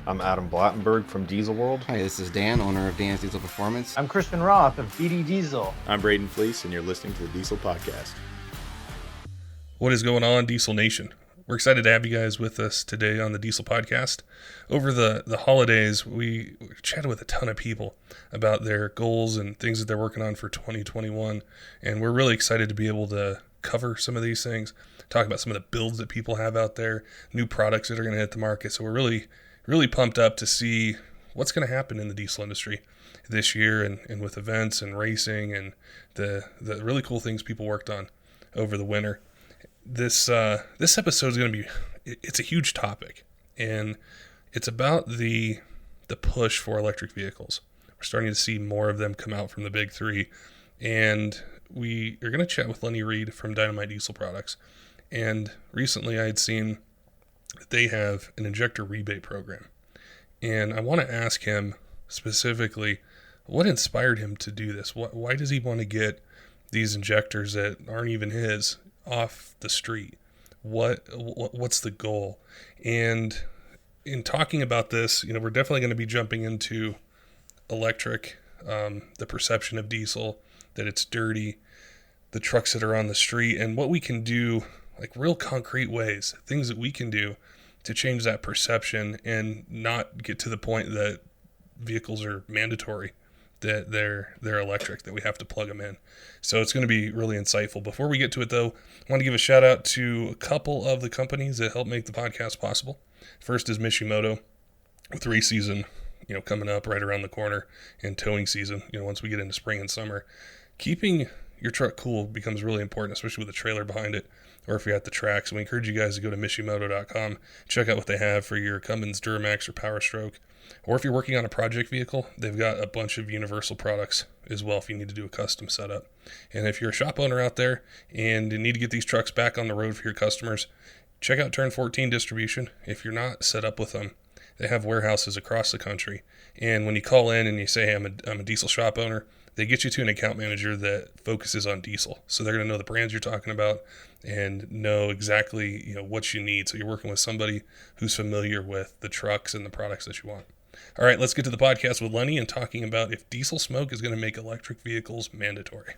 I'm Adam Blattenberg from Diesel World. Hi, this is Dan, owner of Dan's Diesel Performance. I'm Christian Roth of BD Diesel. I'm Braden Fleece, and you're listening to the Diesel Podcast. What is going on, Diesel Nation? We're excited to have you guys with us today on the Diesel Podcast. Over the holidays, we chatted with a ton of people about their goals and things that they're working on for 2021, and we're really excited to be able to cover some of these things, talk about some of the builds that people have out there, new products that are going to hit the market. So we're really pumped up to see what's going to happen in the diesel industry this year and with events and racing and the really cool things people worked on over the winter. This episode is going to be, it's a huge topic, and it's about the push for electric vehicles. We're starting to see more of them come out from the big three, and we are going to chat with Lenny Reed from Dynomite Diesel Products. And recently I had seen that they have an injector rebate program, and I want to ask him specifically what inspired him to do this. Why does he want to get these injectors that aren't even his off the street? What's the goal? And in talking about this, we're definitely going to be jumping into electric, the perception of diesel, that it's dirty, the trucks that are on the street, and what we can do, like real concrete ways, things that we can do to change that perception and not get to the point that vehicles are mandatory, that they're electric, that we have to plug them in. So it's going to be really insightful. Before we get to it, though, I want to give a shout out to a couple of the companies that help make the podcast possible. First is Mishimoto, with race season coming up right around the corner, and towing season, once we get into spring and summer. Keeping your truck cool becomes really important, especially with a trailer behind it, or if you're at the track. So we encourage you guys to go to Mishimoto.com, check out what they have for your Cummins, Duramax, or Power Stroke. Or if you're working on a project vehicle, they've got a bunch of universal products as well if you need to do a custom setup. And if you're a shop owner out there and you need to get these trucks back on the road for your customers, check out Turn 14 Distribution. If you're not set up with them, they have warehouses across the country. And when you call in and you say, hey, I'm a diesel shop owner, they get you to an account manager that focuses on diesel. So they're going to know the brands you're talking about and know exactly what you need. So you're working with somebody who's familiar with the trucks and the products that you want. All right, let's get to the podcast with Lenny and talking about if diesel smoke is going to make electric vehicles mandatory.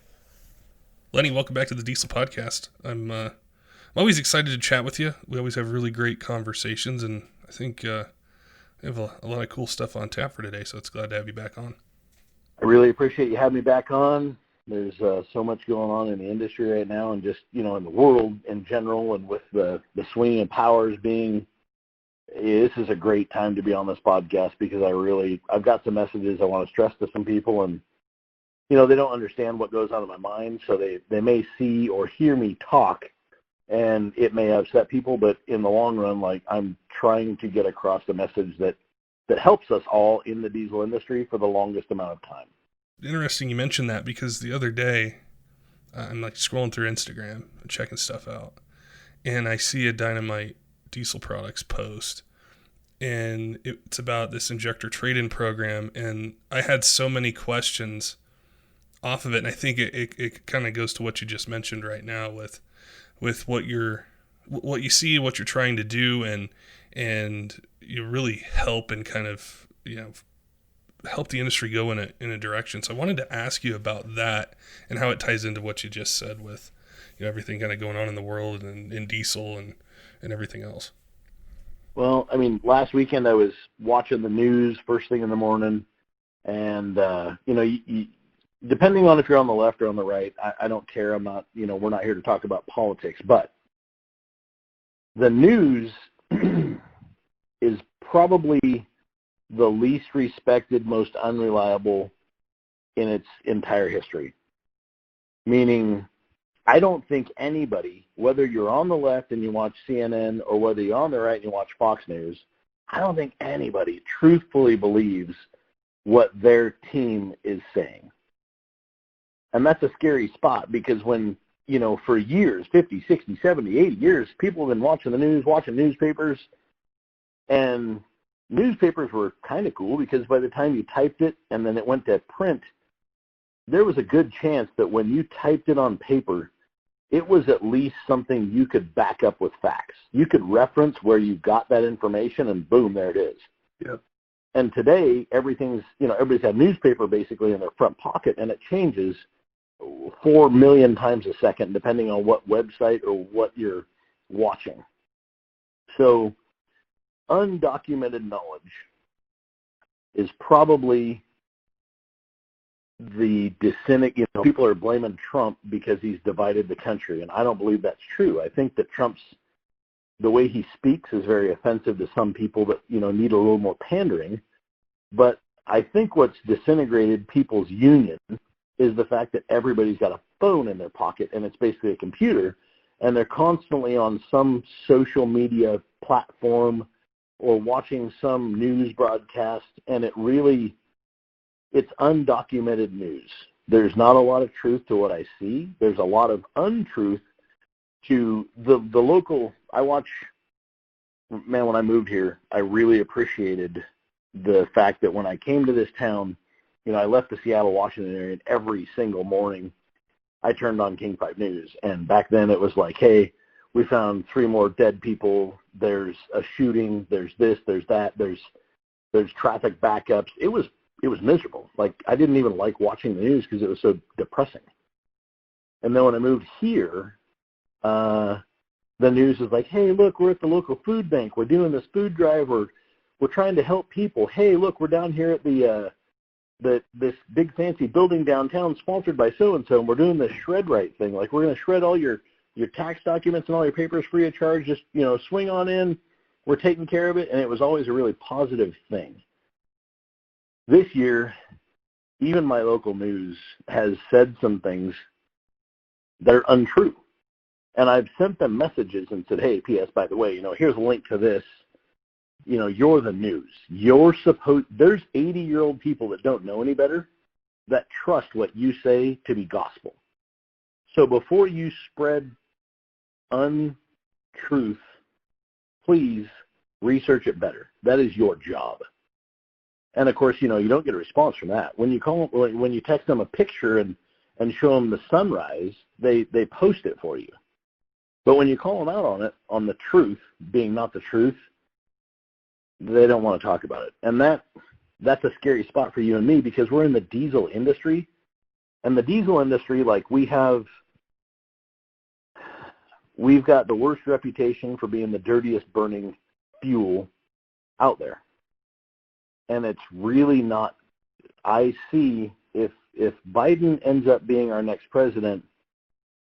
Lenny, welcome back to the Diesel Podcast. I'm always excited to chat with you. We always have really great conversations, and I think we have a lot of cool stuff on tap for today, so it's glad to have you back on. I really appreciate you having me back on. There's so much going on in the industry right now, and just, in the world in general, and with the swinging powers being, this is a great time to be on this podcast because I've got some messages I want to stress to some people, and, they don't understand what goes on in my mind, so they may see or hear me talk, and it may upset people, but in the long run, I'm trying to get across a message that helps us all in the diesel industry for the longest amount of time. Interesting you mentioned that, because the other day I'm scrolling through Instagram and checking stuff out, and I see a Dynomite Diesel Products post, and it's about this injector trade-in program, and I had so many questions off of it, and I think it kind of goes to what you just mentioned right now with what you see, what you're trying to do, and you really help and kind of help the industry go in a direction. So I wanted to ask you about that and how it ties into what you just said with everything kind of going on in the world and in diesel and everything else. Well, last weekend I was watching the news first thing in the morning, and you, depending on if you're on the left or on the right, I don't care. I'm not, we're not here to talk about politics, but the news is probably the least respected, most unreliable in its entire history. Meaning, I don't think anybody, whether you're on the left and you watch CNN or whether you're on the right and you watch Fox News, I don't think anybody truthfully believes what their team is saying. And that's a scary spot, because when, for years, 50, 60, 70, 80 years, people have been watching the news, watching newspapers, and newspapers were kind of cool because by the time you typed it and then it went to print, there was a good chance that when you typed it on paper, it was at least something you could back up with facts. You could reference where you got that information, and boom, there it is. Yep. And today, everybody's had newspaper basically in their front pocket, and it changes 4 million times a second, depending on what website or what you're watching. So undocumented knowledge is probably the dissenting, people are blaming Trump because he's divided the country, and I don't believe that's true. I think that the way he speaks is very offensive to some people that, need a little more pandering. But I think what's disintegrated people's union is the fact that everybody's got a phone in their pocket, and it's basically a computer, and they're constantly on some social media platform or watching some news broadcast, and it's undocumented news. There's not a lot of truth to what I see. There's a lot of untruth to the local. When I moved here, I really appreciated the fact that when I came to this town, I left the Seattle, Washington area, and every single morning I turned on King 5 News. And back then it was like, hey, we found 3 more dead people. There's a shooting. There's this, there's that. There's traffic backups. It was miserable. Like, I didn't even like watching the news because it was so depressing. And then when I moved here, the news is like, hey, look, we're at the local food bank. We're doing this food drive. We're trying to help people. Hey, look, we're down here at this big fancy building downtown sponsored by so-and-so, and we're doing this shred right thing. Like, we're going to shred all your tax documents and all your papers free of charge. Just, swing on in. We're taking care of it. And it was always a really positive thing. This year, even my local news has said some things that are untrue. And I've sent them messages and said, hey, P.S., by the way, here's a link to this. You're the news. There's 80-year-old people that don't know any better that trust what you say to be gospel. So before you spread untruth, please research it better. That is your job. And of course, you don't get a response from that. When you text them a picture and show them the sunrise, they post it for you. But when you call them out on the truth being not the truth, they don't want to talk about it. And that's a scary spot for you and me, because we're in the diesel industry. And the diesel industry, like, we've got the worst reputation for being the dirtiest burning fuel out there. And it's really not. I see if Biden ends up being our next president,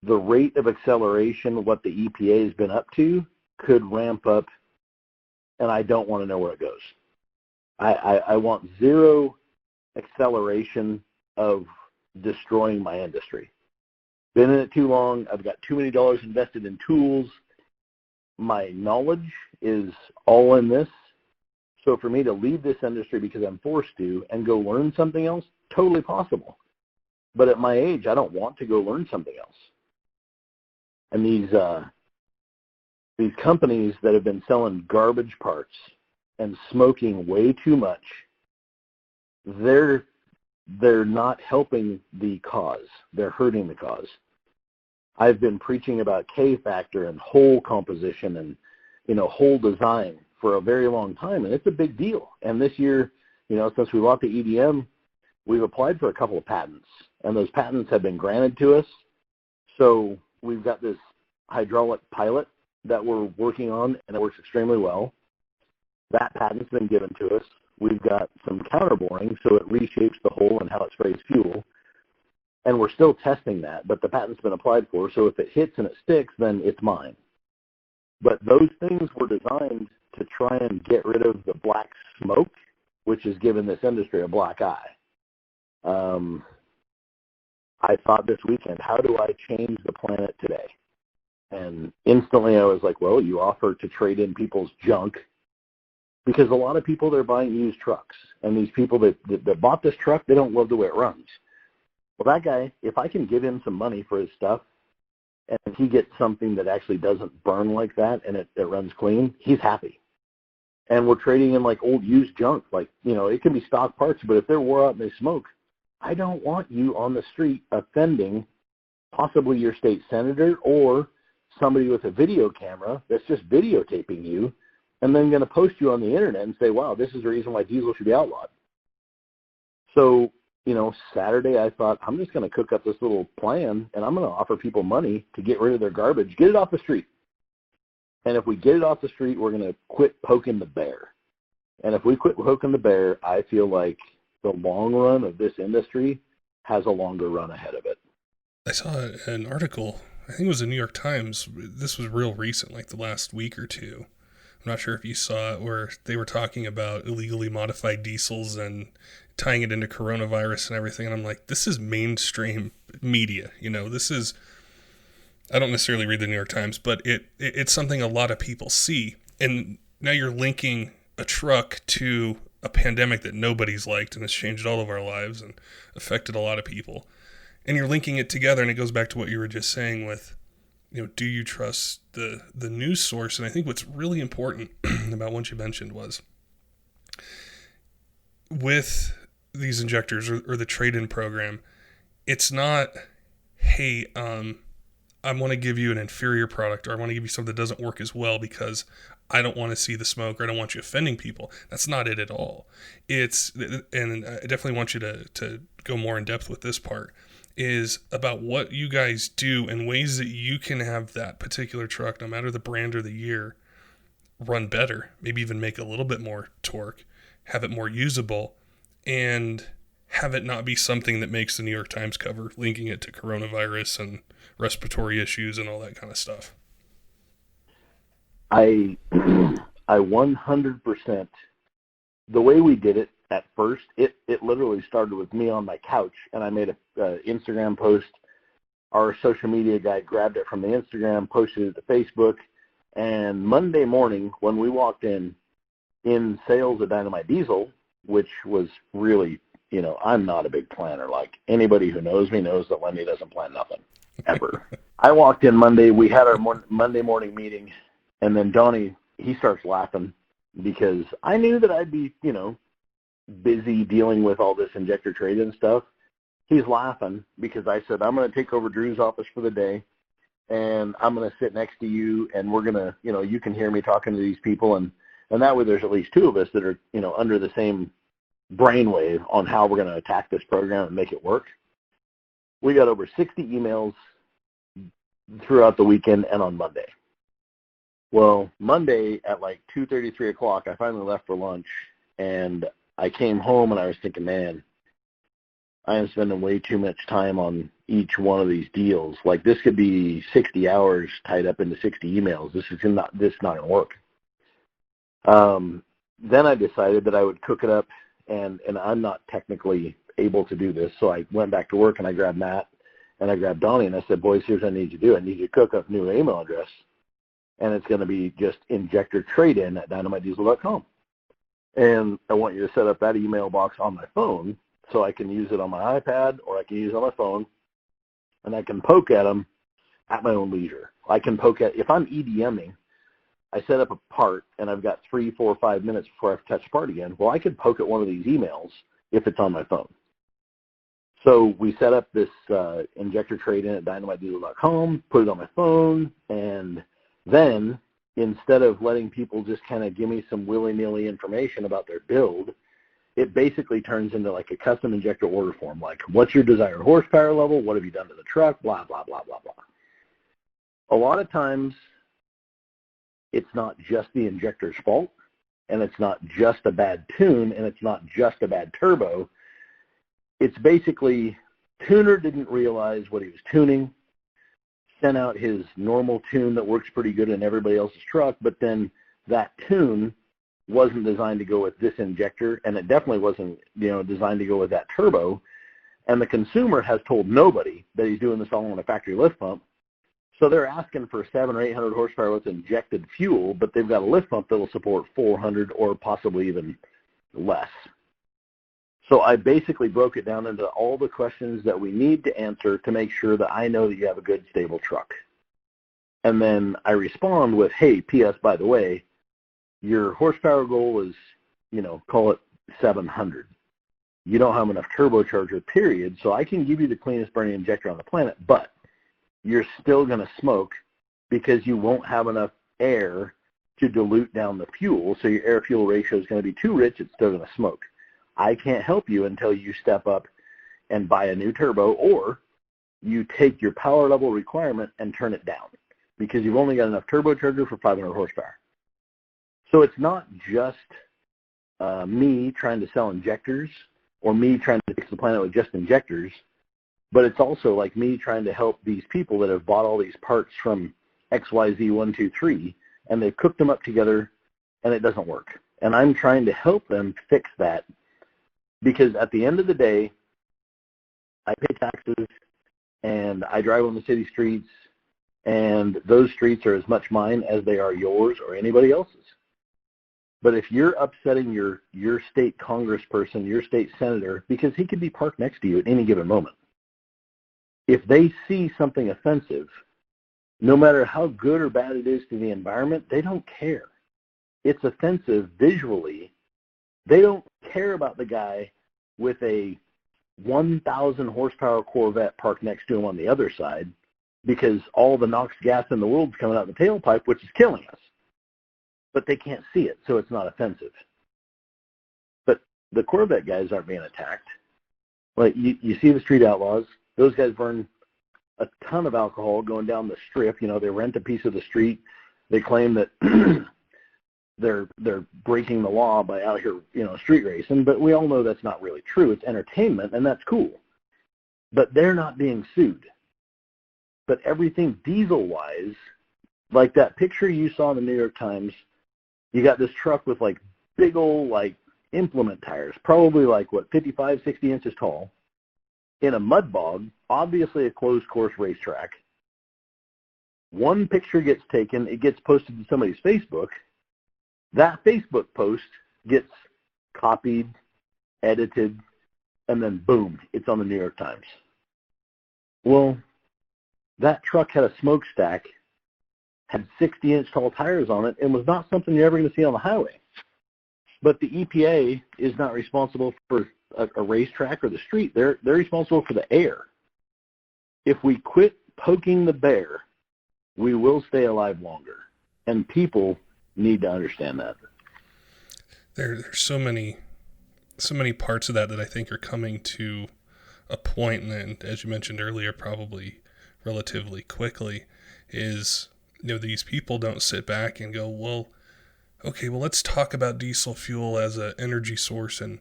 the rate of acceleration, what the EPA has been up to, could ramp up, and I don't want to know where it goes. I want zero acceleration of destroying my industry. Been in it too long. I've got too many dollars invested in tools. My knowledge is all in this. So for me to leave this industry because I'm forced to and go learn something else, totally possible. But at my age, I don't want to go learn something else. And these companies that have been selling garbage parts and smoking way too much, they're not helping the cause. They're hurting the cause. I've been preaching about K-factor and hole composition and, hole design for a very long time, and it's a big deal. And this year, since we bought the EDM, we've applied for a couple of patents, and those patents have been granted to us. So we've got this hydraulic pilot that we're working on, and it works extremely well. That patent's been given to us. We've got some counterboring, so it reshapes the hole and how it sprays fuel. And we're still testing that, but the patent's been applied for, so if it hits and it sticks, then it's mine. But those things were designed to try and get rid of the black smoke, which has given this industry a black eye. I thought this weekend, how do I change the planet today? And instantly I was like, well, you offer to trade in people's junk, because a lot of people, they're buying used trucks. And these people that bought this truck, they don't love the way it runs. Well, that guy, if I can give him some money for his stuff and he gets something that actually doesn't burn like that and it runs clean, he's happy. And we're trading in like old used junk. Like, it can be stock parts, but if they're wore out and they smoke, I don't want you on the street offending possibly your state senator or somebody with a video camera that's just videotaping you and then going to post you on the internet and say, wow, this is the reason why diesel should be outlawed. So, Saturday I thought, I'm just going to cook up this little plan, and I'm going to offer people money to get rid of their garbage, get it off the street. And if we get it off the street, we're going to quit poking the bear. And if we quit poking the bear, I feel like the long run of this industry has a longer run ahead of it. I saw an article, I think it was the New York Times. This was real recent, like the last week or two. I'm not sure if you saw it, where they were talking about illegally modified diesels and tying it into coronavirus and everything. And I'm like, this is mainstream media. This is, I don't necessarily read the New York Times, but it's something a lot of people see. And now you're linking a truck to a pandemic that nobody's liked and has changed all of our lives and affected a lot of people. And you're linking it together, and it goes back to what you were just saying with, do you trust the news source? And I think what's really important about what you mentioned was with these injectors or the trade-in program, it's not, hey, I want to give you an inferior product, or I want to give you something that doesn't work as well because I don't want to see the smoke, or I don't want you offending people. That's not it at all. And I definitely want you to go more in depth with this part, is about what you guys do and ways that you can have that particular truck, no matter the brand or the year, run better, maybe even make a little bit more torque, have it more usable, and have it not be something that makes the New York Times cover, linking it to coronavirus and respiratory issues and all that kind of stuff. I 100%, the way we did it at first, it literally started with me on my couch, and I made a Instagram post. Our social media guy grabbed it from the Instagram, posted it to Facebook, and Monday morning when we walked in sales of Dynomite Diesel, which was really, I'm not a big planner. Like, anybody who knows me knows that Lenny doesn't plan nothing, ever. I walked in Monday, we had our Monday morning meeting, and then Donnie, he starts laughing because I knew that I'd be, busy dealing with all this injector trade-in stuff. He's laughing because I said, I'm going to take over Drew's office for the day, and I'm going to sit next to you, and we're going to, you can hear me talking to these people, and that way there's at least two of us that are, under the same brainwave on how we're going to attack this program and make it work. We got over 60 emails throughout the weekend and on Monday. Well, Monday at like 2:30, 3 o'clock, I finally left for lunch, and I came home and I was thinking, man, I am spending way too much time on each one of these deals. Like, this could be 60 hours tied up into 60 emails. This is not going to work. Then I decided that I would cook it up, and I'm not technically able to do this, so I went back to work and I grabbed Matt and I grabbed Donnie and I said, boys, here's what I need you to do. I need you to cook up a new email address, and it's going to be just injectortradein@dynomitediesel.com. And I want you to set up that email box on my phone so I can use it on my iPad or I can use it on my phone, and I can poke at them at my own leisure. I can poke at, if I'm EDMing, I set up a part and I've got 3, 4, 5 minutes before I have to touch the part again. Well, I can poke at one of these emails if it's on my phone. So we set up this injector trade-in at dynomitediesel.com, put it on my phone, and then instead of letting people just kind of give me some willy-nilly information about their build, it basically turns into like a custom injector order form, like what's your desired horsepower level, what have you done to the truck, blah, blah, blah, blah, blah. A lot of times it's not just the injector's fault, and it's not just a bad tune, and it's not just a bad turbo. It's basically tuner didn't realize what he was tuning, sent out his normal tune that works pretty good in everybody else's truck, but then that tune wasn't designed to go with this injector, and it definitely wasn't, designed to go with that turbo, and the consumer has told nobody that he's doing this all on a factory lift pump. So they're asking for 700 or 800 horsepower with injected fuel, but they've got a lift pump that will support 400 or possibly even less. So I basically broke it down into all the questions that we need to answer to make sure that I know that you have a good, stable truck. And then I respond with, hey, P.S., by the way, your horsepower goal is, call it 700. You don't have enough turbocharger, period, so I can give you the cleanest burning injector on the planet, but you're still going to smoke because you won't have enough air to dilute down the fuel, so your air-fuel ratio is going to be too rich, it's still going to smoke. I can't help you until you step up and buy a new turbo, or you take your power level requirement and turn it down because you've only got enough turbocharger for 500 horsepower. So it's not just me trying to sell injectors or me trying to fix the planet with just injectors, but it's also like me trying to help these people that have bought all these parts from XYZ123, and they've cooked them up together and it doesn't work. And I'm trying to help them fix that, because at the end of the day, I pay taxes and I drive on the city streets, and those streets are as much mine as they are yours or anybody else's. But if you're upsetting your state congressperson, your state senator, because he could be parked next to you at any given moment, if they see something offensive, no matter how good or bad it is to the environment, they don't care. It's offensive visually. They don't care about the guy with a 1,000 horsepower Corvette parked next to him on the other side, because all the NOx gas in the world is coming out the tailpipe, which is killing us. But they can't see it, so it's not offensive. But the Corvette guys aren't being attacked. Like you see the street outlaws, those guys burn a ton of alcohol going down the strip. You know, they rent a piece of the street. They claim that they're breaking the law by out here, you know, street racing, but we all know that's not really true. It's entertainment, and that's cool. But they're not being sued. But everything diesel-wise, like that picture you saw in the New York Times, you got this truck with like big old like implement tires, probably like, 55, 60 inches tall, in a mud bog, obviously a closed course racetrack. One picture gets taken, it gets posted to somebody's Facebook. That Facebook post gets copied, edited, and then boom, it's on the New York Times. Well, that truck had a smokestack, had 60-inch tall tires on it, and was not something you're ever going to see on the highway. But the EPA is not responsible for a racetrack or the street. They're responsible for the air. If we quit poking the bear, we will stay alive longer. And people need to understand that. There's so many parts of that I think are coming to a point, and as you mentioned earlier, probably relatively quickly, is, you know, these people don't sit back and go, well, okay, well, let's talk about diesel fuel as an energy source, and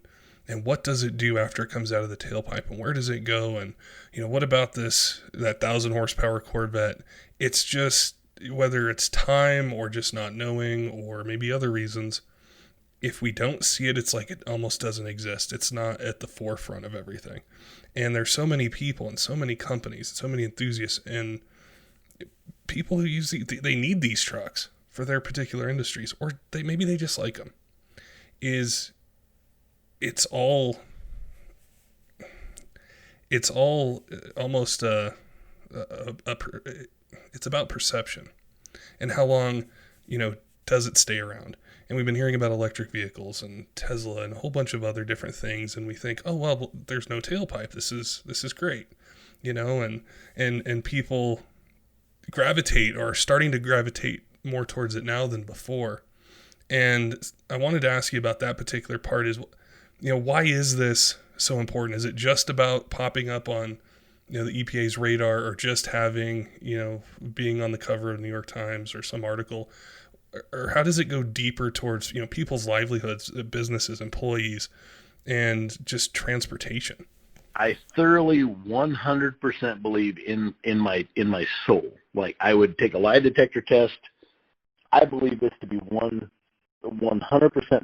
what does it do after it comes out of the tailpipe, and where does it go, and, you know, what about that 1,000 horsepower Corvette? It's just, whether it's time or just not knowing or maybe other reasons, if we don't see it, it's like it almost doesn't exist. It's not at the forefront of everything. And there's so many people and so many companies, so many enthusiasts and people who they need these trucks for their particular industries, or maybe they just like them. It's all almost it's about perception and how long, you know, does it stay around. And we've been hearing about electric vehicles and Tesla and a whole bunch of other different things, and we think, oh well, there's no tailpipe. This is great, you know, and people are starting to gravitate more towards it now than before. And I wanted to ask you about that particular part. Is, you know, why is this so important? Is it just about popping up on, you know, the EPA's radar, or just having, you know, being on the cover of the New York Times or some article? Or how does it go deeper towards, you know, people's livelihoods, businesses, employees, and just transportation? I thoroughly 100% believe in my soul. Like, I would take a lie detector test. I believe this to be 100%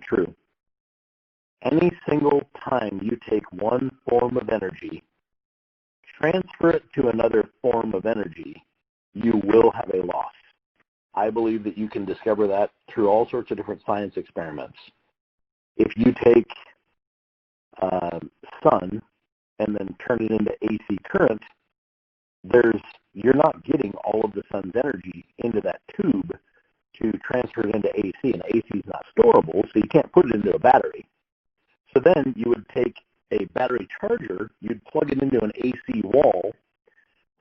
true. Any single time you take one form of energy, transfer it to another form of energy, you will have a loss. I believe that you can discover that through all sorts of different science experiments. If you take sun and then turn it into AC current, you're not getting all of the sun's energy into that tube to transfer it into AC, and AC is not storable, so you can't put it into a battery. So then you would take a battery charger, you'd plug it into an AC wall,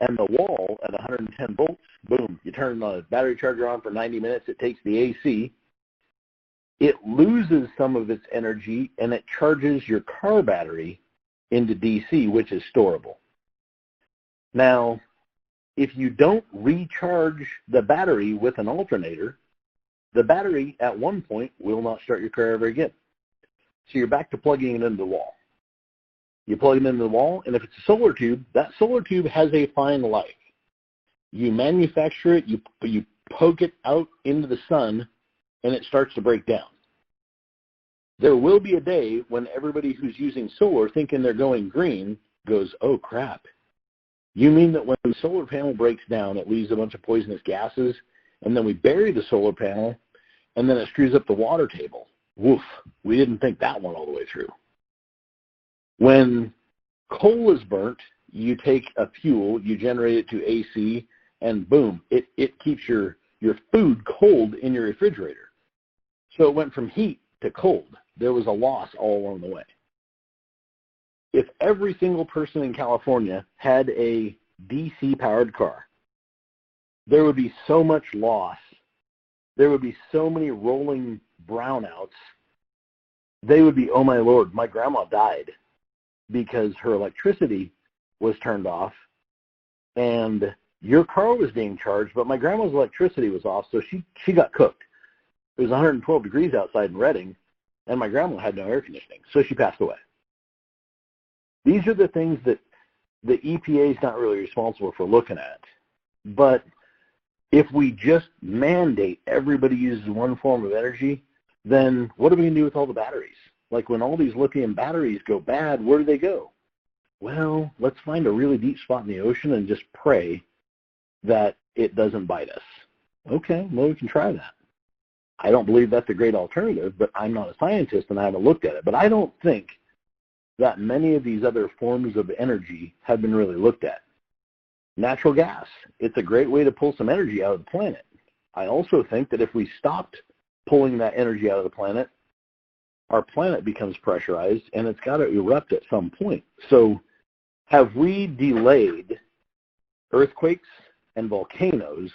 And the wall at 110 volts, boom, you turn the battery charger on for 90 minutes, it takes the AC, it loses some of its energy, and it charges your car battery into DC, which is storable. Now, if you don't recharge the battery with an alternator, the battery at one point will not start your car ever again. So you're back to plugging it into the wall. You plug it into the wall, and if it's a solar tube, that solar tube has a fine life. You manufacture it, you poke it out into the sun, and it starts to break down. There will be a day when everybody who's using solar thinking they're going green goes, oh crap. You mean that when the solar panel breaks down, it leaves a bunch of poisonous gases, and then we bury the solar panel, and then it screws up the water table. Woof, we didn't think that one all the way through. When coal is burnt, you take a fuel, you generate it to AC, and boom, it keeps your food cold in your refrigerator. So it went from heat to cold. There was a loss all along the way. If every single person in California had a DC-powered car, there would be so much loss. There would be so many rolling brownouts. They would be, oh my Lord, my grandma died because her electricity was turned off and your car was being charged, but my grandma's electricity was off, so she got cooked. It was 112 degrees outside in Redding, and my grandma had no air conditioning, so she passed away. These are the things that the EPA is not really responsible for looking at. But if we just mandate everybody uses one form of energy, then what are we going to do with all the batteries? Like when all these lithium batteries go bad, where do they go? Well, let's find a really deep spot in the ocean and just pray that it doesn't bite us. Okay, well, we can try that. I don't believe that's a great alternative, but I'm not a scientist and I haven't looked at it. But I don't think that many of these other forms of energy have been really looked at. Natural gas, it's a great way to pull some energy out of the planet. I also think that if we stopped pulling that energy out of the planet, our planet becomes pressurized and it's got to erupt at some point. So have we delayed earthquakes and volcanoes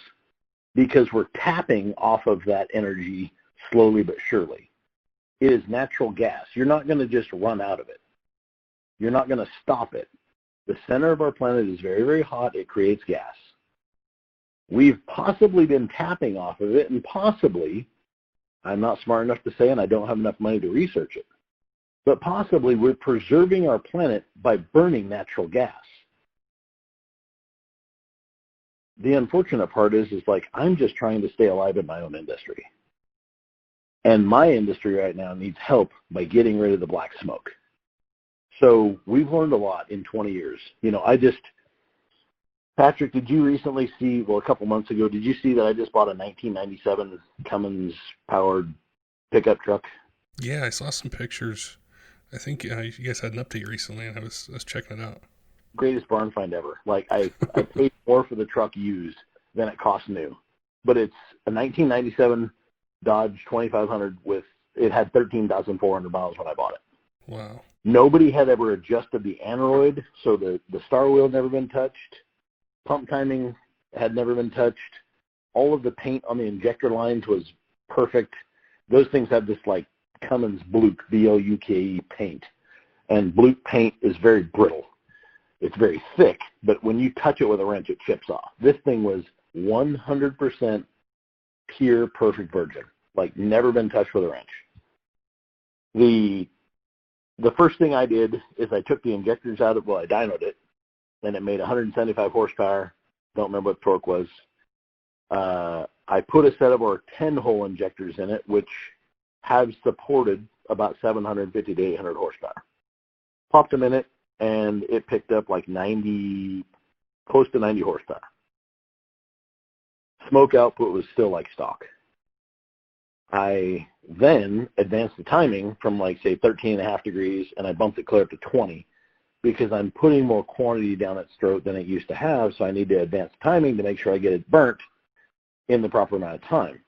because we're tapping off of that energy slowly but surely? It is natural gas. You're not going to just run out of it. You're not going to stop it. The center of our planet is very, very hot. It creates gas. We've possibly been tapping off of it, and possibly, I'm not smart enough to say, and I don't have enough money to research it, but possibly we're preserving our planet by burning natural gas. The unfortunate part is like, I'm just trying to stay alive in my own industry. And my industry right now needs help by getting rid of the black smoke. So we've learned a lot in 20 years. You know, Patrick, did you recently see, well, a couple months ago, did you see that I just bought a 1997 Cummins-powered pickup truck? Yeah, I saw some pictures. I think you guys had an update recently, and I was checking it out. Greatest barn find ever. Like, I paid more for the truck used than it cost new. But it's a 1997 Dodge 2500 it had 13,400 miles when I bought it. Wow. Nobody had ever adjusted the aneroid, so the star wheel had never been touched. Pump timing had never been touched. All of the paint on the injector lines was perfect. Those things have this like Cummins Bluke, B-L-U-K-E paint. And Bluke paint is very brittle. It's very thick, but when you touch it with a wrench, it chips off. This thing was 100% pure, perfect virgin, like never been touched with a wrench. The first thing I did is I took the injectors out of, I dynoed it, and it made 175 horsepower. Don't remember what the torque was. I put a set of our 10-hole injectors in it, which have supported about 750 to 800 horsepower. Popped them in it, and it picked up like close to 90 horsepower. Smoke output was still like stock. I then advanced the timing from like, say, 13.5 degrees, and I bumped it clear up to 20 because I'm putting more quantity down its throat than it used to have, so I need to advance the timing to make sure I get it burnt in the proper amount of time.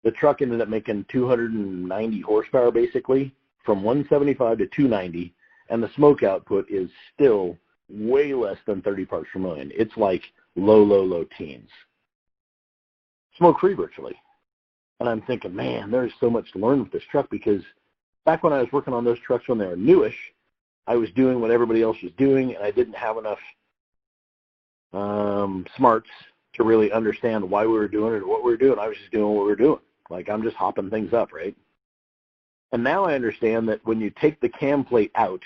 The truck ended up making 290 horsepower basically from 175 to 290, and the smoke output is still way less than 30 parts per million. It's like low teens. Smoke-free virtually. And I'm thinking, man, there's so much to learn with this truck, because back when I was working on those trucks when they were newish, I was doing what everybody else was doing, and I didn't have enough smarts to really understand why we were doing it or what we were doing. I was just doing what we were doing. Like, I'm just hopping things up, right? And now I understand that when you take the cam plate out,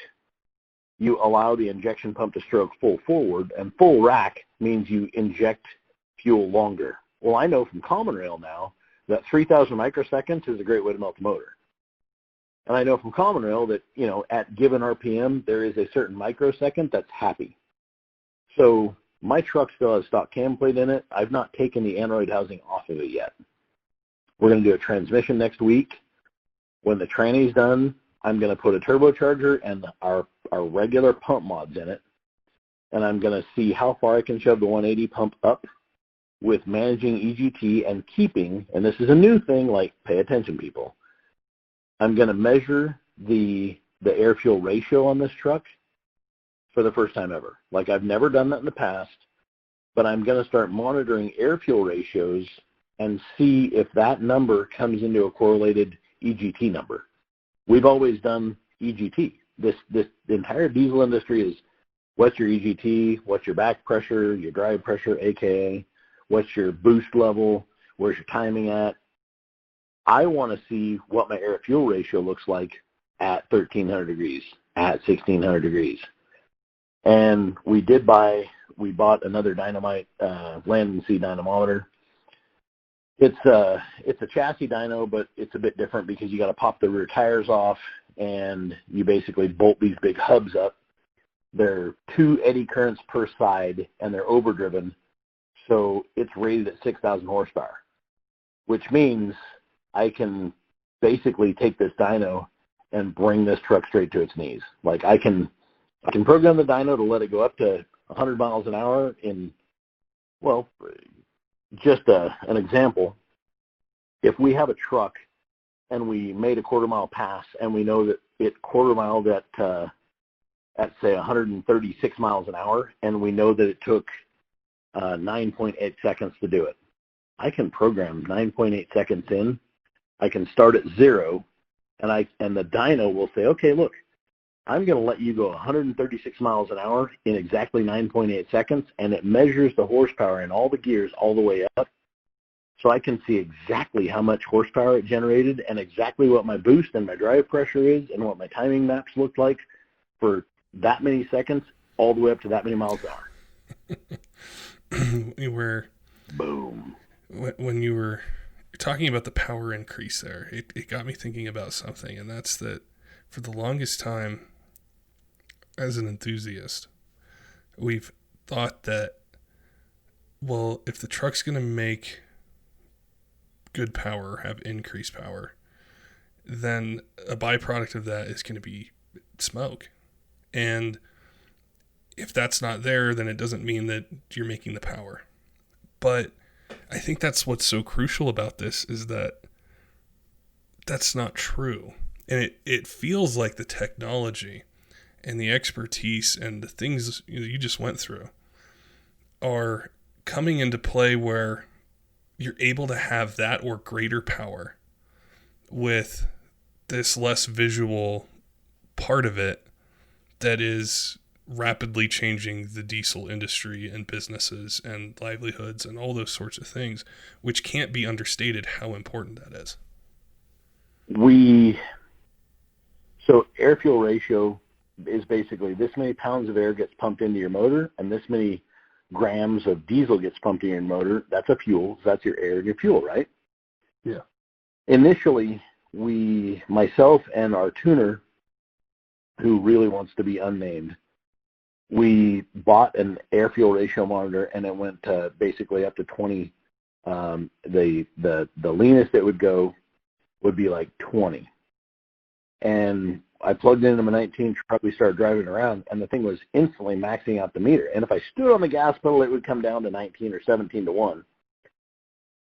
you allow the injection pump to stroke full forward, and full rack means you inject fuel longer. Well, I know from common rail now that 3,000 microseconds is a great way to melt the motor. And I know from common rail that, you know, at given RPM, there is a certain microsecond that's happy. So my truck still has stock cam plate in it. I've not taken the Android housing off of it yet. We're going to do a transmission next week. When the tranny's done, I'm going to put a turbocharger and our regular pump mods in it. And I'm going to see how far I can shove the 180 pump up with managing EGT and keeping, and this is a new thing, like, pay attention, people. I'm going to measure the air-fuel ratio on this truck for the first time ever. Like, I've never done that in the past, but I'm going to start monitoring air-fuel ratios and see if that number comes into a correlated EGT number. We've always done EGT. The entire diesel industry is, what's your EGT, what's your back pressure, your drive pressure, aka what's your boost level, where's your timing at. I want to see what my air-fuel ratio looks like at 1,300 degrees, at 1,600 degrees. And we bought another Dynomite land and sea dynamometer. It's a chassis dyno, but it's a bit different because you got to pop the rear tires off, and you basically bolt these big hubs up. They're 2 eddy currents per side, and they're overdriven. So it's rated at 6,000 horsepower, which means I can basically take this dyno and bring this truck straight to its knees. Like, I can program the dyno to let it go up to 100 miles an hour in, well, just an example. If we have a truck and we made a quarter-mile pass and we know that it quarter-miled at say 136 miles an hour, and we know that it took 9.8 seconds to do it, I can program 9.8 seconds in. I can start at 0, and the dyno will say, okay, look, I'm going to let you go 136 miles an hour in exactly 9.8 seconds, and it measures the horsepower in all the gears all the way up, so I can see exactly how much horsepower it generated and exactly what my boost and my drive pressure is and what my timing maps look like for that many seconds all the way up to that many miles an hour. Boom. When you were talking about the power increase there, it got me thinking about something, and that's that for the longest time, as an enthusiast, we've thought that, well, if the truck's going to make good power, have increased power, then a byproduct of that is going to be smoke. And if that's not there, then it doesn't mean that you're making the power. But I think that's what's so crucial about this, is that that's not true. And it feels like the technology and the expertise and the things you just went through are coming into play where you're able to have that or greater power with this less visual part of it that is rapidly changing the diesel industry and businesses and livelihoods and all those sorts of things, which can't be understated how important that is. So air-fuel ratio is basically this many pounds of air gets pumped into your motor, and this many grams of diesel gets pumped in your motor. That's a fuel. So that's your air and your fuel, right? Yeah. Initially, myself and our tuner, who really wants to be unnamed, we bought an air-fuel ratio monitor, and it went to basically up to 20. The leanest it would go would be like 20. And I plugged it into my 19 truck. We started driving around, and the thing was instantly maxing out the meter. And if I stood on the gas pedal, it would come down to 19 or 17 to 1.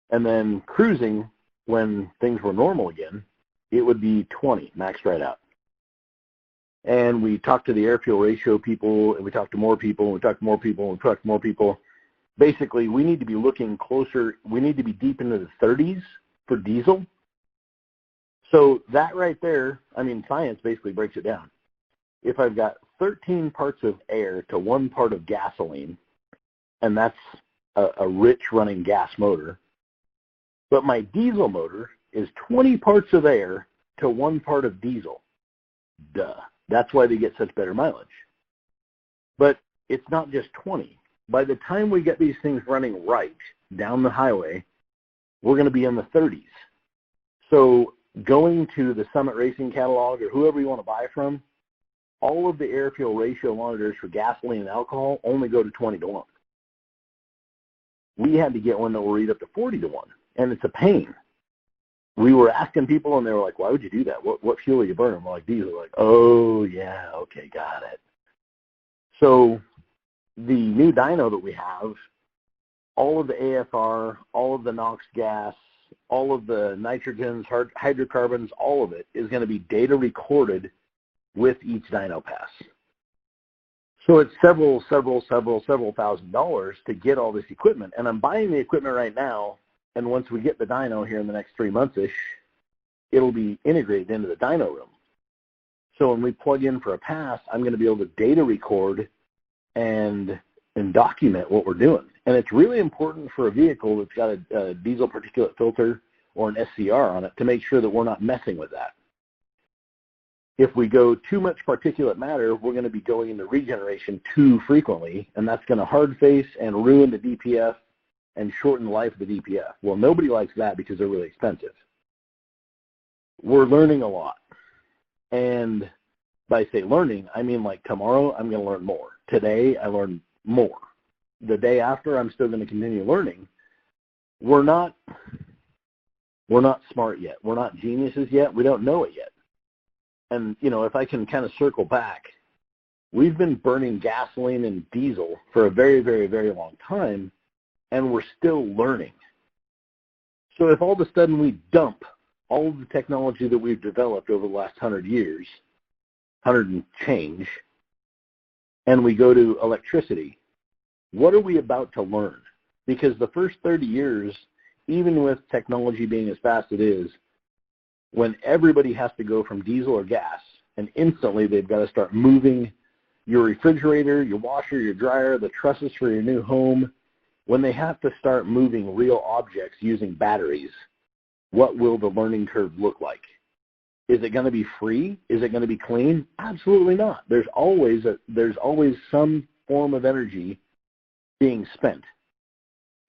And then cruising, when things were normal again, it would be 20, maxed right out. and we talked to the air fuel ratio people, and we talked to more people, and we talked to more people, and we talked to more people. Basically, we need to be looking closer. We need to be deep into the 30s for diesel. So that right there, I mean, science basically breaks it down. If I've got 13 parts of air to 1 part of gasoline, and that's a rich running gas motor, but my diesel motor is 20 parts of air to 1 part of diesel. Duh. That's why they get such better mileage. But it's not just 20. By the time we get these things running right down the highway, we're going to be in the 30s. So going to the Summit Racing catalog or whoever you want to buy from, all of the air fuel ratio monitors for gasoline and alcohol only go to 20-1. We had to get one that will read up to 40-1, and it's a pain. We were asking people, and they were like, why would you do that? What fuel are you burning? We're like, diesel. We're like, oh, yeah, okay, got it. So the new dyno that we have, all of the AFR, all of the NOx gas, all of the nitrogens, hydrocarbons, all of it is going to be data recorded with each dyno pass. So it's several $1,000s to get all this equipment. And I'm buying the equipment right now, and once we get the dyno here in the next 3 months-ish, it'll be integrated into the dyno room. So when we plug in for a pass, I'm going to be able to data record and document what we're doing. And it's really important for a vehicle that's got a diesel particulate filter or an SCR on it to make sure that we're not messing with that. If we go too much particulate matter, we're going to be going into regeneration too frequently, and that's going to hard face and ruin the DPF and shorten the life of the DPF. Well, nobody likes that because they're really expensive. We're learning a lot. And by say learning, I mean like tomorrow I'm going to learn more. Today I learn more. The day after I'm still going to continue learning. We're not smart yet. We're not geniuses yet. We don't know it yet. And, you know, if I can kind of circle back, we've been burning gasoline and diesel for a very, very, very long time, and we're still learning. So if all of a sudden we dump all of the technology that we've developed over the last 100 years, 100 and change, and we go to electricity, what are we about to learn? Because the first 30 years, even with technology being as fast as it is, when everybody has to go from diesel or gas, and instantly they've got to start moving your refrigerator, your washer, your dryer, the trusses for your new home, when they have to start moving real objects using batteries, what will the learning curve look like? Is it going to be free? Is it going to be clean? Absolutely not. There's always some form of energy being spent.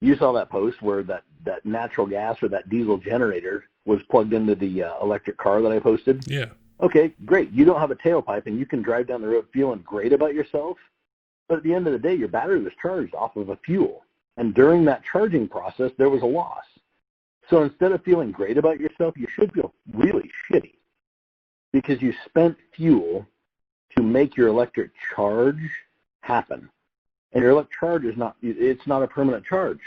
You saw that post where that natural gas or that diesel generator was plugged into the electric car that I posted. Yeah. Okay, great. You don't have a tailpipe and you can drive down the road feeling great about yourself, but at the end of the day, your battery was charged off of a fuel. And during that charging process, there was a loss. So instead of feeling great about yourself, you should feel really shitty because you spent fuel to make your electric charge happen. And your electric charge is not a permanent charge.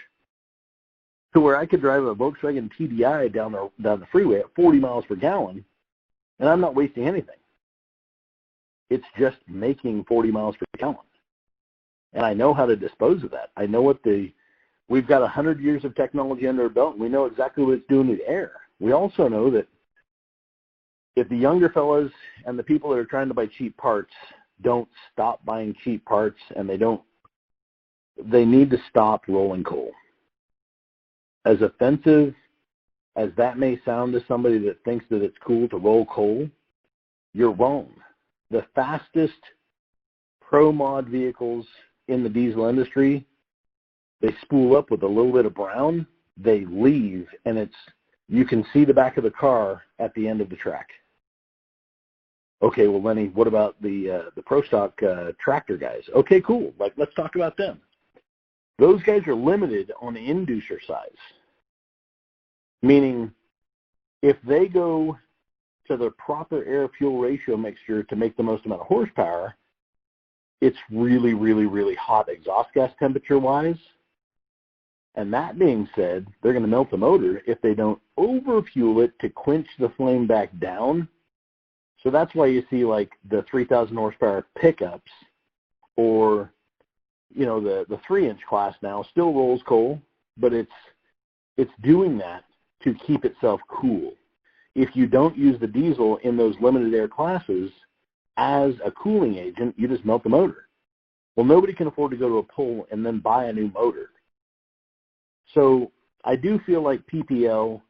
To where I could drive a Volkswagen TDI down the freeway at 40 miles per gallon, and I'm not wasting anything. It's just making 40 miles per gallon. And I know how to dispose of that. I know we've got 100 years of technology under our belt, and we know exactly what it's doing to the air. We also know that if the younger fellas and the people that are trying to buy cheap parts don't stop buying cheap parts, and they need to stop rolling coal. As offensive as that may sound to somebody that thinks that it's cool to roll coal, you're wrong. The fastest pro mod vehicles in the diesel industry, they spool up with a little bit of brown, they leave, and you can see the back of the car at the end of the track. Okay, well, Lenny, what about the pro stock tractor guys? Okay, cool. Let's talk about them. Those guys are limited on the inducer size, meaning if they go to the proper air-fuel ratio mixture to make the most amount of horsepower, it's really, really, really hot exhaust gas temperature-wise. And that being said, they're going to melt the motor if they don't overfuel it to quench the flame back down So that's why you see like the 3,000 horsepower pickups, or the 3-inch class now still rolls coal, but it's doing that to keep itself cool. If you don't use the diesel in those limited air classes as a cooling agent, you just melt the motor. Well, nobody can afford to go to a pull and then buy a new motor. So I do feel like PPL,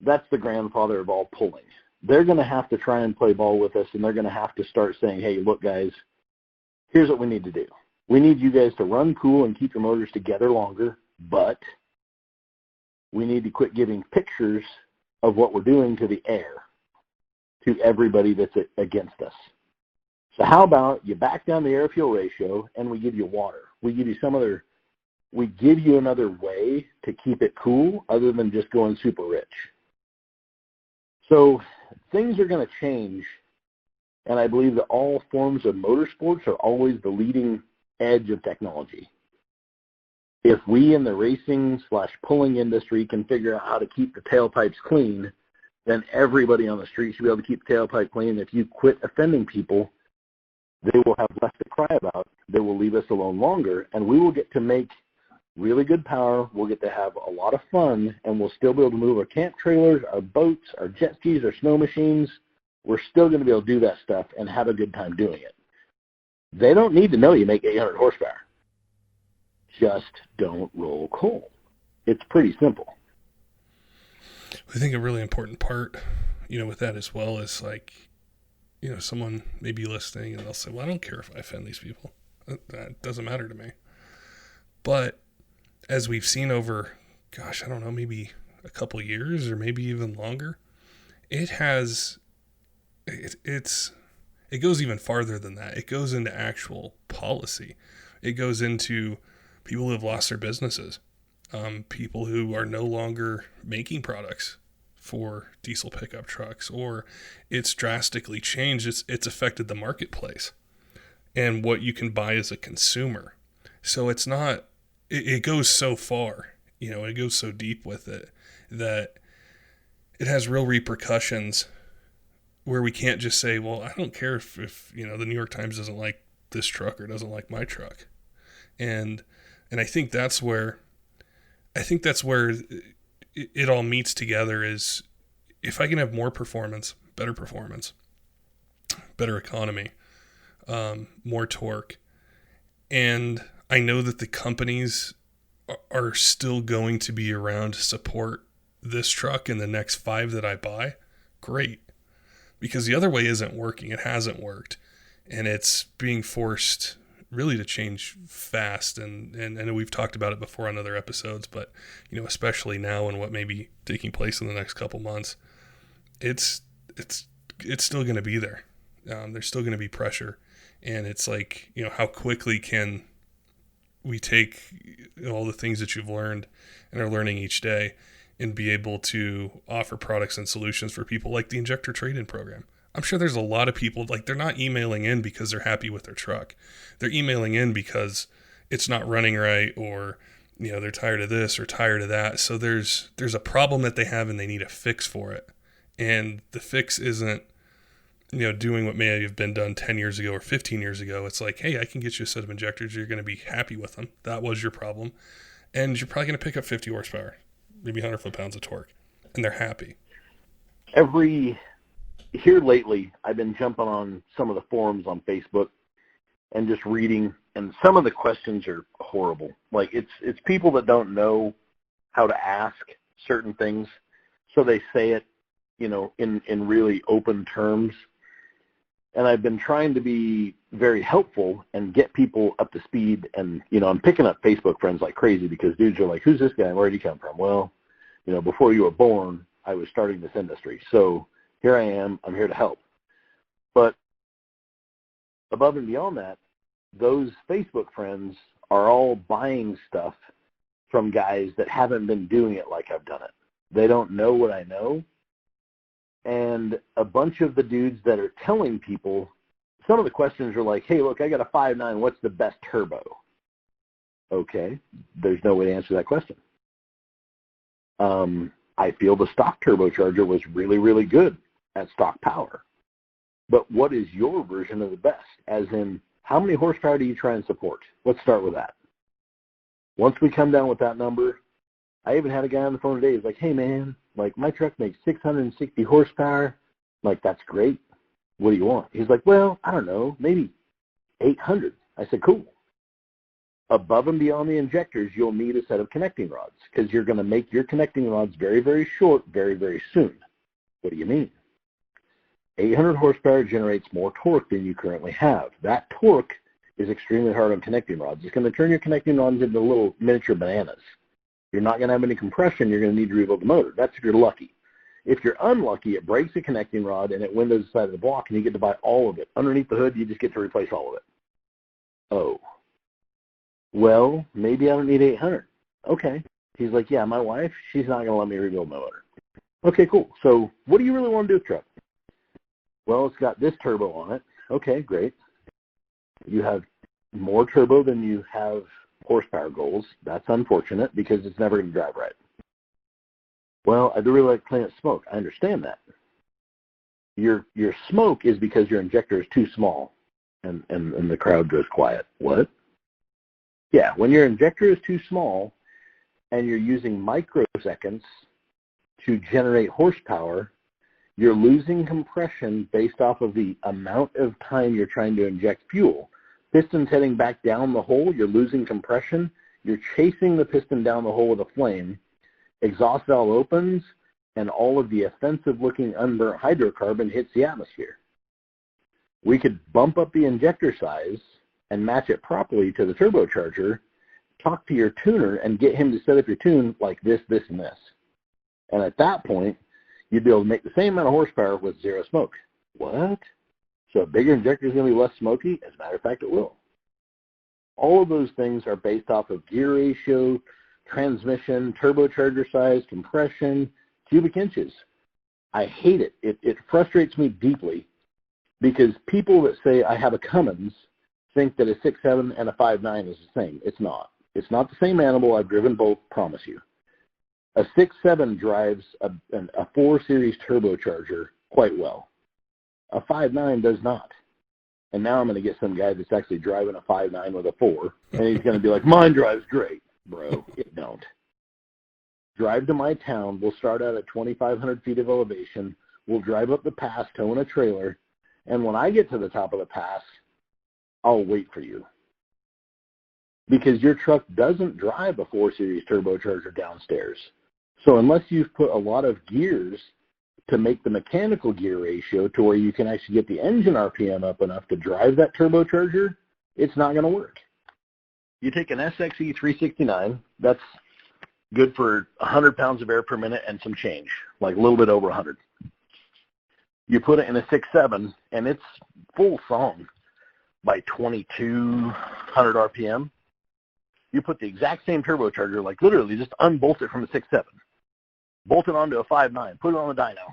that's the grandfather of all pulling. They're going to have to try and play ball with us, and they're going to have to start saying, hey, look, guys, here's what we need to do. We need you guys to run cool and keep your motors together longer, but we need to quit giving pictures of what we're doing to the air, to everybody that's against us. So how about you back down the air-fuel ratio and we give you water? We give you another way to keep it cool other than just going super rich. So things are going to change, and I believe that all forms of motorsports are always the leading edge of technology. If we in the racing/pulling industry can figure out how to keep the tailpipes clean, then everybody on the street should be able to keep the tailpipe clean. If you quit offending people, they will have less to cry about. They will leave us alone longer, and we will get to make really good power. We'll get to have a lot of fun, and we'll still be able to move our camp trailers, our boats, our jet skis, our snow machines. We're still going to be able to do that stuff and have a good time doing it. They don't need to know you make 800 horsepower. Just don't roll coal. It's pretty simple. I think a really important part, with that as well is like, someone may be listening and they'll say, well, I don't care if I offend these people. That doesn't matter to me. But as we've seen over, I don't know, maybe a couple years or maybe even longer, it goes even farther than that. It goes into actual policy. It goes into people who have lost their businesses, people who are no longer making products for diesel pickup trucks, or it's drastically changed. It's affected the marketplace and what you can buy as a consumer. So it's not, it goes so far, it goes so deep with it that it has real repercussions where we can't just say, well, I don't care if the New York Times doesn't like this truck or doesn't like my truck. And I think that's where it all meets together, is if I can have more performance, better economy, more torque, and I know that the companies are still going to be around to support this truck in the next 5 that I buy, great. Because the other way isn't working. It hasn't worked. And it's being forced really to change fast. And I know we've talked about it before on other episodes, but, especially now and what may be taking place in the next couple months, it's still going to be there. There's still going to be pressure. And it's like, how quickly can we take all the things that you've learned and are learning each day and be able to offer products and solutions for people like the injector trade-in program. I'm sure there's a lot of people, like, they're not emailing in because they're happy with their truck. They're emailing in because it's not running right, or, they're tired of this or tired of that. So there's a problem that they have and they need a fix for it. And the fix isn't, doing what may have been done 10 years ago or 15 years ago. It's like, hey, I can get you a set of injectors. You're going to be happy with them. That was your problem. And you're probably going to pick up 50 horsepower. Maybe 100 foot-pounds of torque, and they're happy. Here lately, I've been jumping on some of the forums on Facebook and just reading, and some of the questions are horrible. Like, it's people that don't know how to ask certain things, so they say it, in really open terms. And I've been trying to be very helpful and get people up to speed. And, I'm picking up Facebook friends like crazy because dudes are like, who's this guy? Where did he come from? Well, before you were born, I was starting this industry. So here I am. I'm here to help. But above and beyond that, those Facebook friends are all buying stuff from guys that haven't been doing it like I've done it. They don't know what I know. And a bunch of the dudes that are telling people, some of the questions are like, hey, look, I got a 5.9. What's the best turbo? Okay, there's no way to answer that question. I feel the stock turbocharger was really, really good at stock power. but what is your version of the best? As in, how many horsepower do you try and support? Let's start with that. Once we come down with that number, I even had a guy on the phone today. He's like, hey, man, like my truck makes 660 horsepower. I'm like, that's great. What do you want? He's like, well, I don't know, maybe 800. I said, cool. Above and beyond the injectors, you'll need a set of connecting rods because you're going to make your connecting rods very, very short very, very soon. What do you mean? 800 horsepower generates more torque than you currently have. That torque is extremely hard on connecting rods. It's going to turn your connecting rods into little miniature bananas. You're not going to have any compression. You're going to need to rebuild the motor. That's if you're lucky. If you're unlucky, it breaks the connecting rod and it windows the side of the block and you get to buy all of it. Underneath the hood, you just get to replace all of it. Oh. Well, maybe I don't need 800. Okay. He's like, yeah, my wife, she's not going to let me rebuild my motor. Okay, cool. So what do you really want to do with the truck? Well, it's got this turbo on it. Okay, great. You have more turbo than you have horsepower goals. That's unfortunate because it's never going to drive right. Well, I do really like playing at smoke. I understand that. Your smoke is because your injector is too small, and the crowd goes quiet. What? Yeah, when your injector is too small and you're using microseconds to generate horsepower, you're losing compression based off of the amount of time you're trying to inject fuel. Piston's heading back down the hole, you're losing compression, you're chasing the piston down the hole with a flame, exhaust valve opens, and all of the offensive-looking unburnt hydrocarbon hits the atmosphere. We could bump up the injector size and match it properly to the turbocharger, talk to your tuner, and get him to set up your tune like this, this, and this. And at that point, you'd be able to make the same amount of horsepower with zero smoke. What? So a bigger injector is going to be less smoky? As a matter of fact, it will. All of those things are based off of gear ratio, transmission, turbocharger size, compression, cubic inches. I hate it. It frustrates me deeply because people that say I have a Cummins think that a 6.7 and a 5.9 is the same. It's not. It's not the same animal. I've driven both, promise you. A 6.7 drives a 4 Series turbocharger quite well. A 5.9 does not. And now I'm going to get some guy that's actually driving a 5.9 with a 4, and he's going to be like, mine drives great. Bro, it don't. Drive to my town. We'll start out at 2,500 feet of elevation. We'll drive up the pass, towing a trailer, and when I get to the top of the pass, I'll wait for you. Because your truck doesn't drive a 4 Series turbocharger downstairs. So unless you've put a lot of gears to make the mechanical gear ratio to where you can actually get the engine RPM up enough to drive that turbocharger, it's not going to work. You take an SXE 369, that's good for 100 pounds of air per minute and some change, like a little bit over 100. You put it in a 6.7, and it's full song by 2,200 RPM. You put the exact same turbocharger, like literally just unbolt it from a 6.7, bolt it onto a 5.9, put it on the dyno.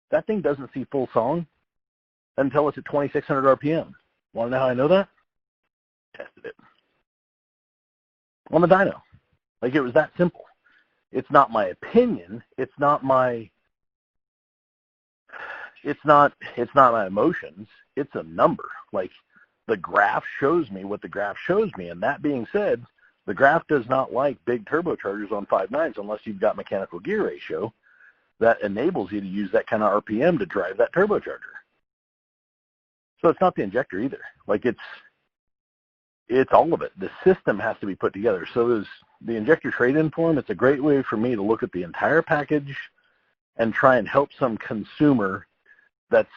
That thing doesn't see full song until it's at 2,600 RPM. Want to know how I know that? Tested it on the dyno. Like, it was that simple. It's not my opinion. It's not my emotions. It's a number. Like, the graph shows me what the graph shows me. And that being said, the graph does not like big turbochargers on 5.9s unless you've got mechanical gear ratio that enables you to use that kind of RPM to drive that turbocharger. So it's not the injector either. Like, it's all of it. The system has to be put together. So there's the injector trade-in form. It's a great way for me to look at the entire package and try and help some consumer that's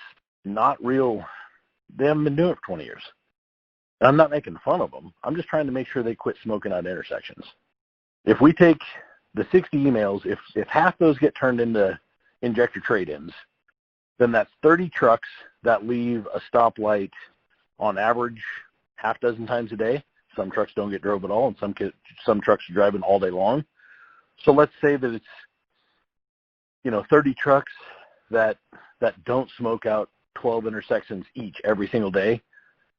not real. They haven't been doing it for 20 years. And I'm not making fun of them. I'm just trying to make sure they quit smoking out intersections. If we take the 60 emails, if half those get turned into injector trade-ins, then that's 30 trucks that leave a stoplight on average half dozen times a day. Some trucks don't get drove at all, and some trucks are driving all day long. So let's say that it's 30 trucks that don't smoke out 12 intersections each every single day.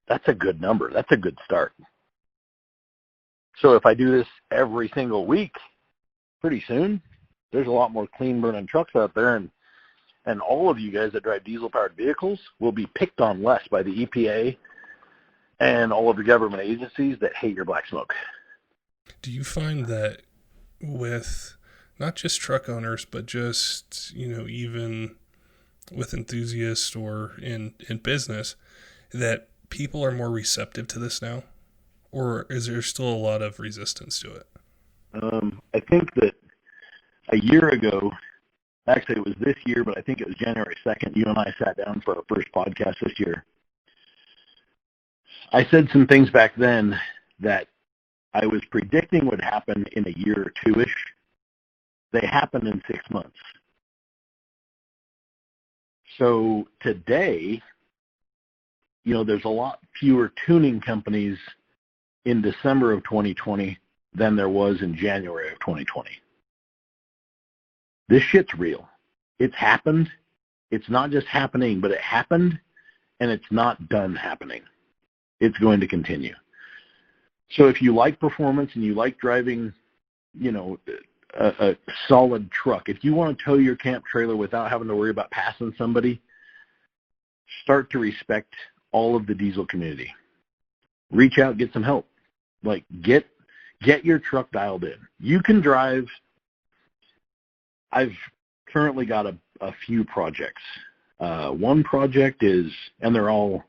That's a good number. That's a good start. So if I do this every single week, pretty soon there's a lot more clean burning trucks out there, and And all of you guys that drive diesel-powered vehicles will be picked on less by the EPA and all of the government agencies that hate your black smoke. Do you find that with not just truck owners, but just, even with enthusiasts or in business, that people are more receptive to this now? Or is there still a lot of resistance to it? I think that a year ago, actually it was this year, but I think it was January 2nd, you and I sat down for our first podcast this year. I said some things back then that I was predicting would happen in a year or two-ish. They happened in 6 months. So today, there's a lot fewer tuning companies in December of 2020 than there was in January of 2020. This shit's real. It's happened. It's not just happening, but it happened, and it's not done happening. It's going to continue. So if you like performance and you like driving, a solid truck, if you want to tow your camp trailer without having to worry about passing somebody, start to respect all of the diesel community. Reach out, get some help. Like, get your truck dialed in. You can drive. I've currently got a few projects. One project is, and they're all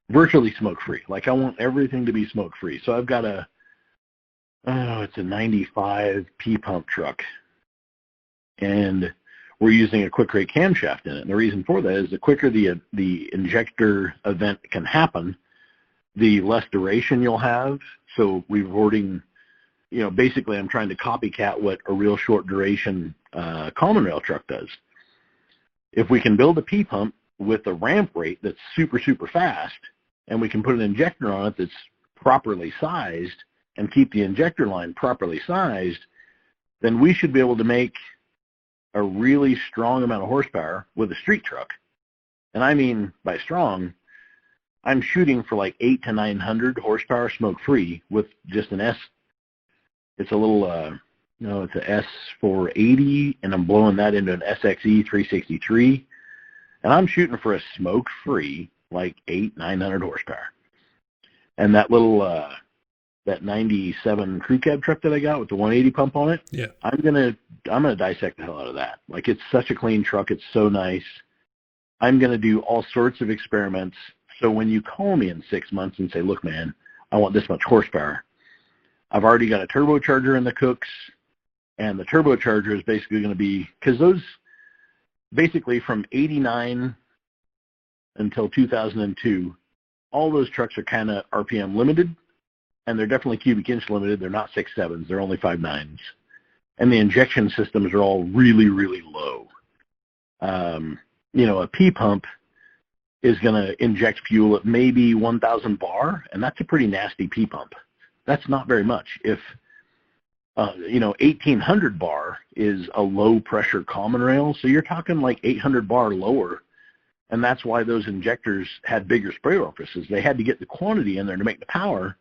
virtually smoke-free. Like, I want everything to be smoke-free. So I've got it's a 95 P-pump truck. And we're using a quick rate camshaft in it. And the reason for that is the quicker the injector event can happen, the less duration you'll have. So reporting, basically I'm trying to copycat what a real short duration common rail truck does. If we can build a P-pump with a ramp rate that's super, super fast, and we can put an injector on it that's properly sized and keep the injector line properly sized, then we should be able to make a really strong amount of horsepower with a street truck. And I mean by strong, I'm shooting for like 800 to 900 horsepower smoke-free with just an S. It's a little, it's a S480, and I'm blowing that into an SXE 363. And I'm shooting for a smoke-free, like 900 horsepower. And that little, that 97 crew cab truck that I got with the 180 pump on it, yeah, I'm gonna dissect the hell out of that. Like, it's such a clean truck. It's so nice. I'm gonna do all sorts of experiments. So when you call me in 6 months and say, look, man, I want this much horsepower, I've already got a turbocharger in the cooks, and the turbocharger is basically going to be, because those, basically from 89 until 2002, all those trucks are kind of RPM limited, and they're definitely cubic inch limited. They're not 6.7s. They're only 5.9s. And the injection systems are all really, really low. A P-pump is going to inject fuel at maybe 1,000 bar, and that's a pretty nasty P-pump. That's not very much. If, 1,800 bar is a low-pressure common rail, so you're talking like 800 bar lower, and that's why those injectors had bigger spray orifices. They had to get the quantity in there to make the power,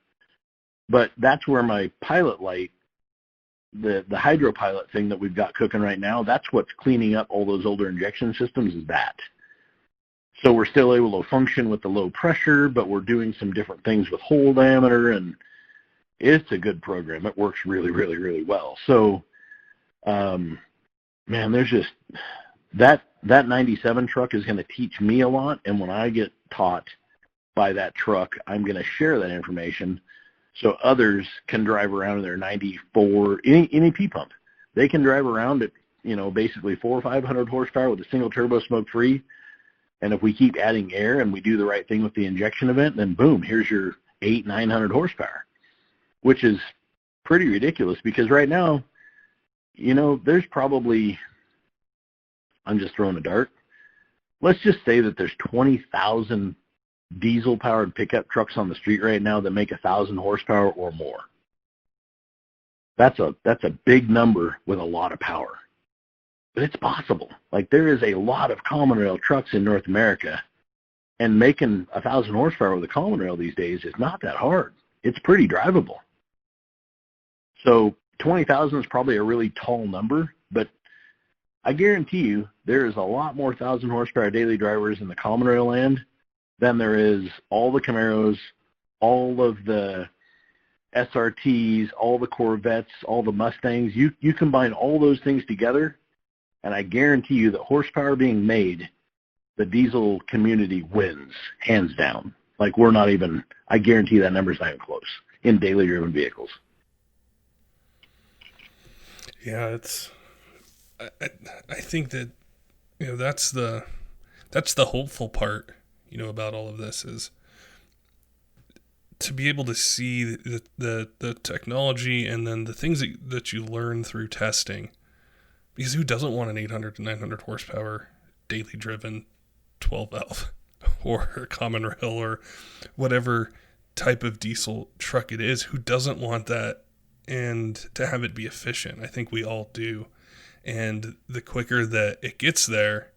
but that's where my pilot light, the hydro pilot thing that we've got cooking right now, that's what's cleaning up all those older injection systems, is that. So we're still able to function with the low pressure, but we're doing some different things with hole diameter, and it's a good program. It works really, really, really well. So, man, there's just that 97 truck is going to teach me a lot, and when I get taught by that truck, I'm going to share that information so others can drive around in their 94, any P-pump. They can drive around at, basically 400 or 500 horsepower with a single turbo smoke-free, and if we keep adding air and we do the right thing with the injection event, then boom, here's your 900 horsepower, which is pretty ridiculous because right now, there's probably, I'm just throwing a dart, let's just say that there's 20,000 diesel-powered pickup trucks on the street right now that make 1,000 horsepower or more. That's a big number with a lot of power. But it's possible. Like, there is a lot of common rail trucks in North America, and making 1,000 horsepower with a common rail these days is not that hard. It's pretty drivable. So 20,000 is probably a really tall number, but I guarantee you there is a lot more 1,000 horsepower daily drivers in the common rail land than there is all the Camaros, all of the SRTs, all the Corvettes, all the Mustangs. You combine all those things together, and I guarantee you that horsepower being made, the diesel community wins, hands down. Like, we're not even, I guarantee that number's not even close in daily driven vehicles. Yeah, it's, I think that, that's the hopeful part, about all of this, is to be able to see the technology and then the things that you learn through testing. Because who doesn't want an 800 to 900 horsepower daily driven 12 valve or a common rail or whatever type of diesel truck it is? Who doesn't want that, and to have it be efficient? I think we all do. And the quicker that it gets there,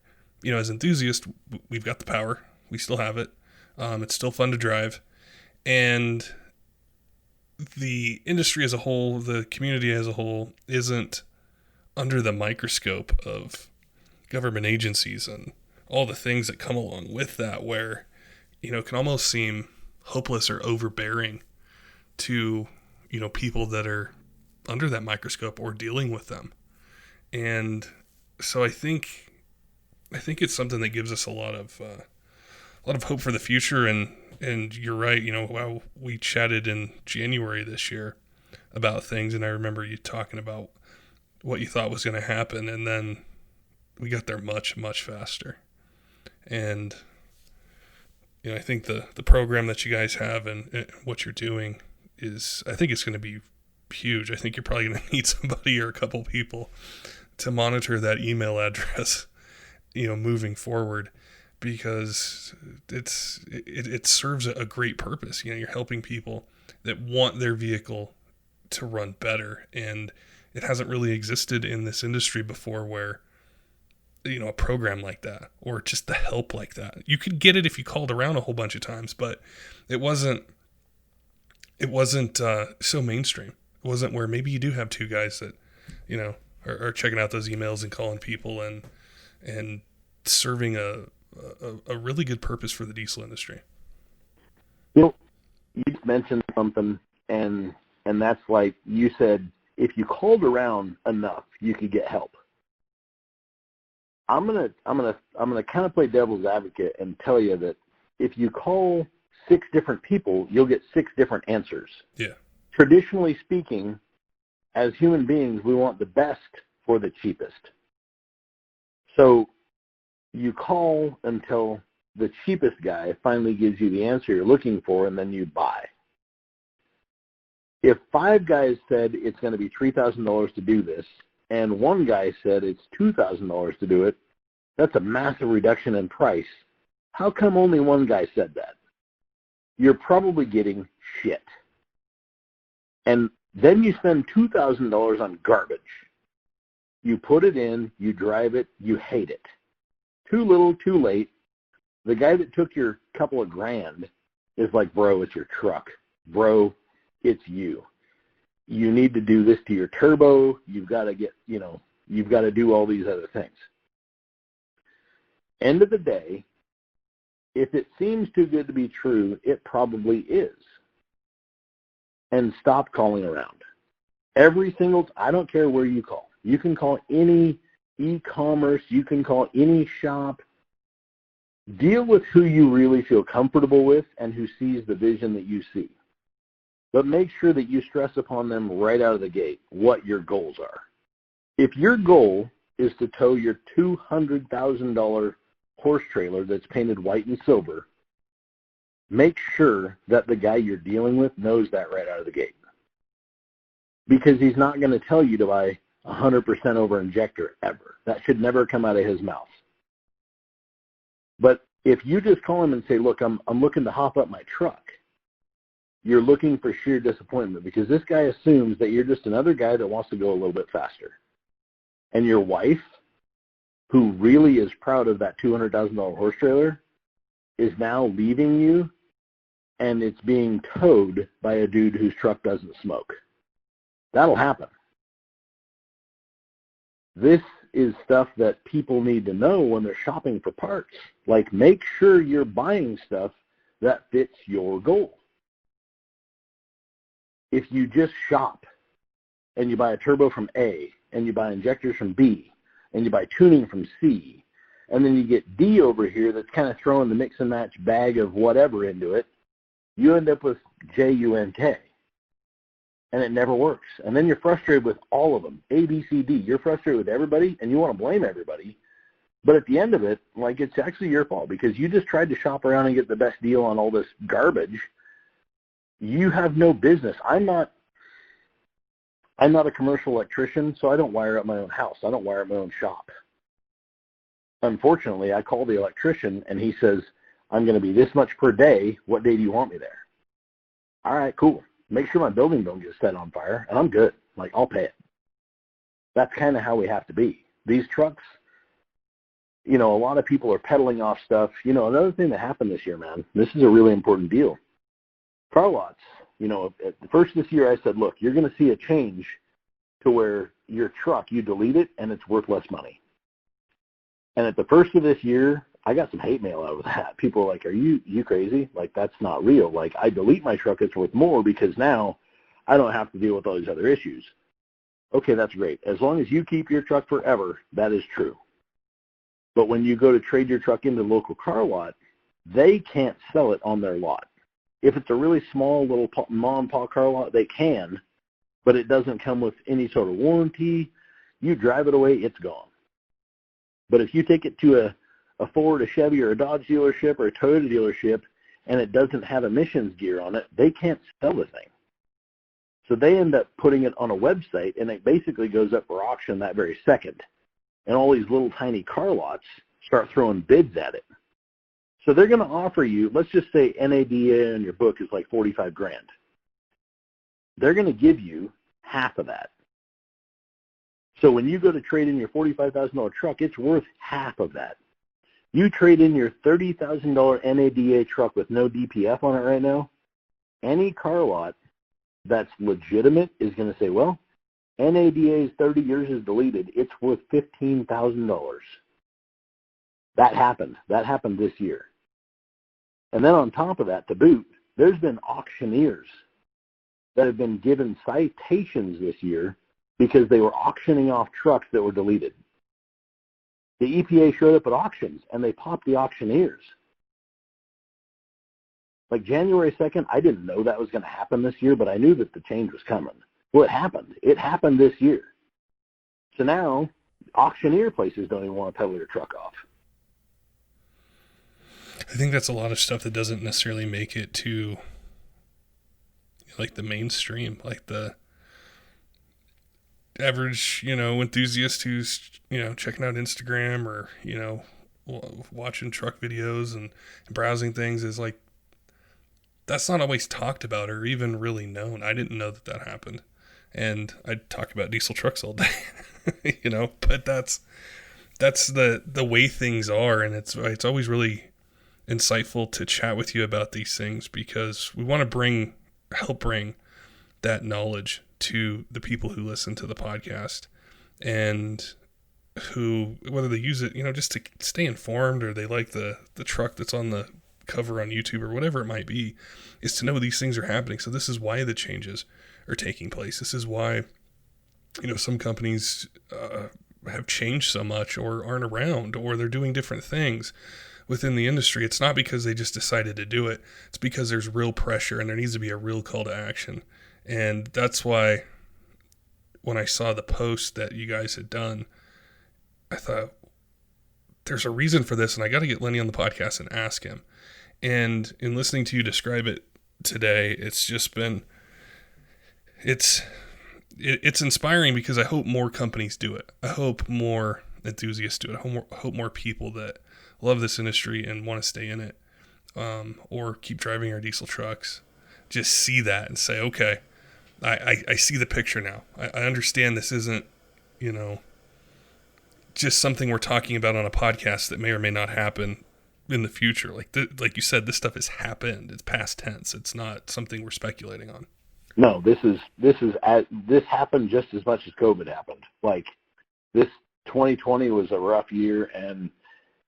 as enthusiasts, we've got the power. We still have it. It's still fun to drive. And the industry as a whole, the community as a whole, isn't under the microscope of government agencies and all the things that come along with that, where, can almost seem hopeless or overbearing to, people that are under that microscope or dealing with them. And so I think it's something that gives us a lot of hope for the future. And you're right, while we chatted in January this year about things, and I remember you talking about what you thought was going to happen, and then we got there much, much faster. And, I think the program that you guys have and what you're doing I think it's going to be huge. I think you're probably going to need somebody or a couple people to monitor that email address, moving forward, because it serves a great purpose. You're helping people that want their vehicle to run better, and it hasn't really existed in this industry before, where a program like that, or just the help like that. You could get it if you called around a whole bunch of times, but it wasn't so mainstream. It wasn't where maybe you do have two guys that, are checking out those emails and calling people and serving a really good purpose for the diesel industry. You mentioned something, and that's like you said, if you called around enough, you could get help. I'm gonna kind of play devil's advocate and tell you that if you call 6 different people, you'll get 6 different answers. Yeah. Traditionally speaking, as human beings, we want the best for the cheapest. So you call until the cheapest guy finally gives you the answer you're looking for, and then you buy. If 5 guys said it's going to be $3,000 to do this, and 1 guy said it's $2,000 to do it, that's a massive reduction in price. How come only 1 guy said that? You're probably getting shit. And then you spend $2,000 on garbage. You put it in, you drive it, you hate it. Too little, too late. The guy that took your couple of grand is like, bro, it's your truck. Bro, it's you. You need to do this to your turbo. You've got to get, you've got to do all these other things. End of the day, if it seems too good to be true, it probably is. And stop calling around. I don't care where you call. You can call any e-commerce. You can call any shop. Deal with who you really feel comfortable with and who sees the vision that you see. But make sure that you stress upon them right out of the gate what your goals are. If your goal is to tow your $200,000 horse trailer that's painted white and silver, make sure that the guy you're dealing with knows that right out of the gate. Because he's not going to tell you to buy 100% over injector ever. That should never come out of his mouth. But if you just call him and say, look, I'm looking to hop up my truck, you're looking for sheer disappointment, because this guy assumes that you're just another guy that wants to go a little bit faster. And your wife, who really is proud of that $200,000 horse trailer, is now leaving you, and it's being towed by a dude whose truck doesn't smoke. That'll happen. This is stuff that people need to know when they're shopping for parts. Like, make sure you're buying stuff that fits your goal. If you just shop and you buy a turbo from A, and you buy injectors from B, and you buy tuning from C, and then you get D over here that's kind of throwing the mix and match bag of whatever into it, you end up with JUNK. And it never works. And then you're frustrated with all of them, A, B, C, D. You're frustrated with everybody, and you want to blame everybody. But at the end of it, like, it's actually your fault because you just tried to shop around and get the best deal on all this garbage. You have no business. I'm not a commercial electrician, so I don't wire up my own house. I don't wire up my own shop. Unfortunately, I call the electrician, and he says, I'm going to be this much per day. What day do you want me there? All right, cool. Make sure my building don't get set on fire, and I'm good. Like, I'll pay it. That's kind of how we have to be. These trucks, you know, a lot of people are peddling off stuff. You know, another thing that happened this year, man, this is a really important deal. Car lots, you know, at the first this year I said, look, you're going to see a change to where your truck, you delete it, and it's worth less money. And at the first of this year, I got some hate mail out of that. People are like, are you crazy? Like, that's not real. Like, I delete my truck, it's worth more because now I don't have to deal with all these other issues. Okay, that's great. As long as you keep your truck forever, that is true. But when you go to trade your truck into the local car lot, they can't sell it on their lot. If it's a really small little mom and pop car lot, they can, but it doesn't come with any sort of warranty. You drive it away, it's gone. But if you take it to a Ford, a Chevy, or a Dodge dealership, or a Toyota dealership, and it doesn't have emissions gear on it, they can't sell the thing. So they end up putting it on a website, and it basically goes up for auction that very second. And all these little tiny car lots start throwing bids at it. So they're going to offer you, let's just say NADA in your book is like $45,000. They're going to give you half of that. So when you go to trade in your $45,000 truck, it's worth half of that. You trade in your $30,000 NADA truck with no DPF on it right now, any car lot that's legitimate is going to say, well, NADA's 30 years is deleted. It's worth $15,000. That happened. That happened this year. And then on top of that, to boot, there's been auctioneers that have been given citations this year because they were auctioning off trucks that were deleted. The EPA showed up at auctions, and they popped the auctioneers. Like January 2nd, I didn't know that was going to happen this year, but I knew that the change was coming. Well, it happened. It happened this year. So now auctioneer places don't even want to peddle your truck off. I think that's a lot of stuff that doesn't necessarily make it to like the mainstream, like the average, enthusiast who's, checking out Instagram or, watching truck videos and browsing things is like, that's not always talked about or even really known. I didn't know that happened. And I talk about diesel trucks all day, but that's the way things are. And it's always really insightful to chat with you about these things because we want to help bring that knowledge to the people who listen to the podcast and who, whether they use it, just to stay informed or they like the truck that's on the cover on YouTube or whatever it might be, is to know these things are happening. So this is why the changes are taking place. This is why, some companies have changed so much or aren't around or they're doing different things within the industry. It's not because they just decided to do it. It's because there's real pressure and there needs to be a real call to action. And that's why when I saw the post that you guys had done, I thought there's a reason for this and I got to get Lenny on the podcast and ask him. And in listening to you describe it today, it's just been, it's inspiring because I hope more companies do it. I hope more enthusiasts do it. I hope more people that love this industry and want to stay in it, or keep driving our diesel trucks, just see that and say, okay, I see the picture now. I understand this isn't, just something we're talking about on a podcast that may or may not happen in the future. Like you said, this stuff has happened. It's past tense. It's not something we're speculating on. No, this happened just as much as COVID happened. Like this 2020 was a rough year, and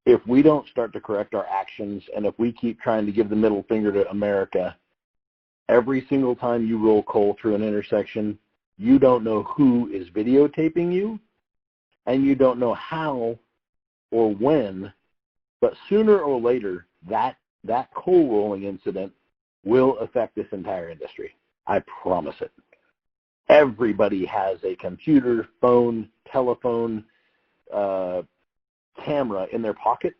if we don't start to correct our actions, and if we keep trying to give the middle finger to America, every single time you roll coal through an intersection, you don't know who is videotaping you, and you don't know how or when, but sooner or later, that coal rolling incident will affect this entire industry. I promise it. Everybody has a computer, phone, telephone, camera in their pocket.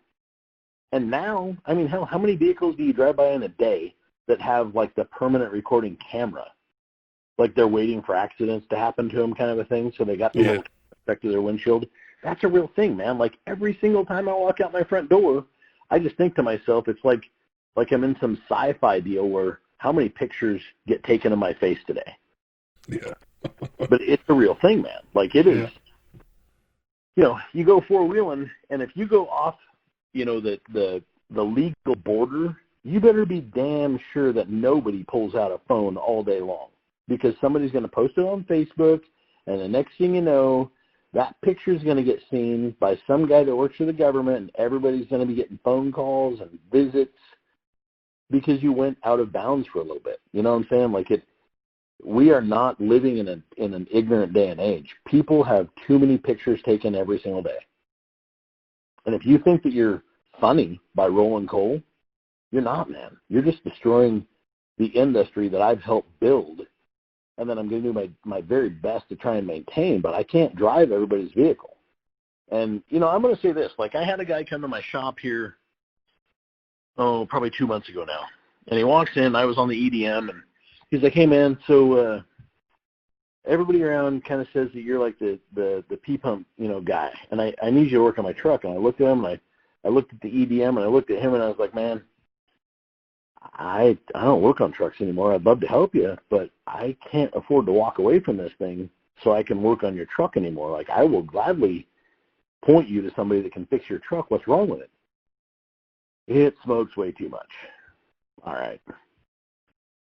And now, I mean, how many vehicles do you drive by in a day that have like the permanent recording camera? Like they're waiting for accidents to happen to them kind of a thing, so they got the little effect to their windshield. That's a real thing, man. Like every single time I walk out my front door, I just think to myself, it's like I'm in some sci-fi deal where how many pictures get taken of my face today? Yeah. But it's a real thing, man. Like it is. Yeah. You know, you go four-wheeling, and if you go off, you know, the legal border, you better be damn sure that nobody pulls out a phone all day long, because somebody's going to post it on Facebook, and the next thing you know, that picture is going to get seen by some guy that works for the government, and everybody's going to be getting phone calls and visits because you went out of bounds for a little bit. You know what I'm saying? Like we are not living in an ignorant day and age. People have too many pictures taken every single day. And if you think that you're funny by rolling coal, you're not, man. You're just destroying the industry that I've helped build, and then I'm going to do my very best to try and maintain, but I can't drive everybody's vehicle. And, you know, I'm going to say this. Like, I had a guy come to my shop here, probably 2 months ago now. And he walks in. I was on the EDM, and he's like, hey, man, so everybody around kind of says that you're like the P-pump, you know, guy. And I need you to work on my truck. And I looked at him, and I looked at the EDM, and I looked at him, and I was like, man, I don't work on trucks anymore. I'd love to help you, but I can't afford to walk away from this thing so I can work on your truck anymore. Like, I will gladly point you to somebody that can fix your truck. What's wrong with it? It smokes way too much. All right.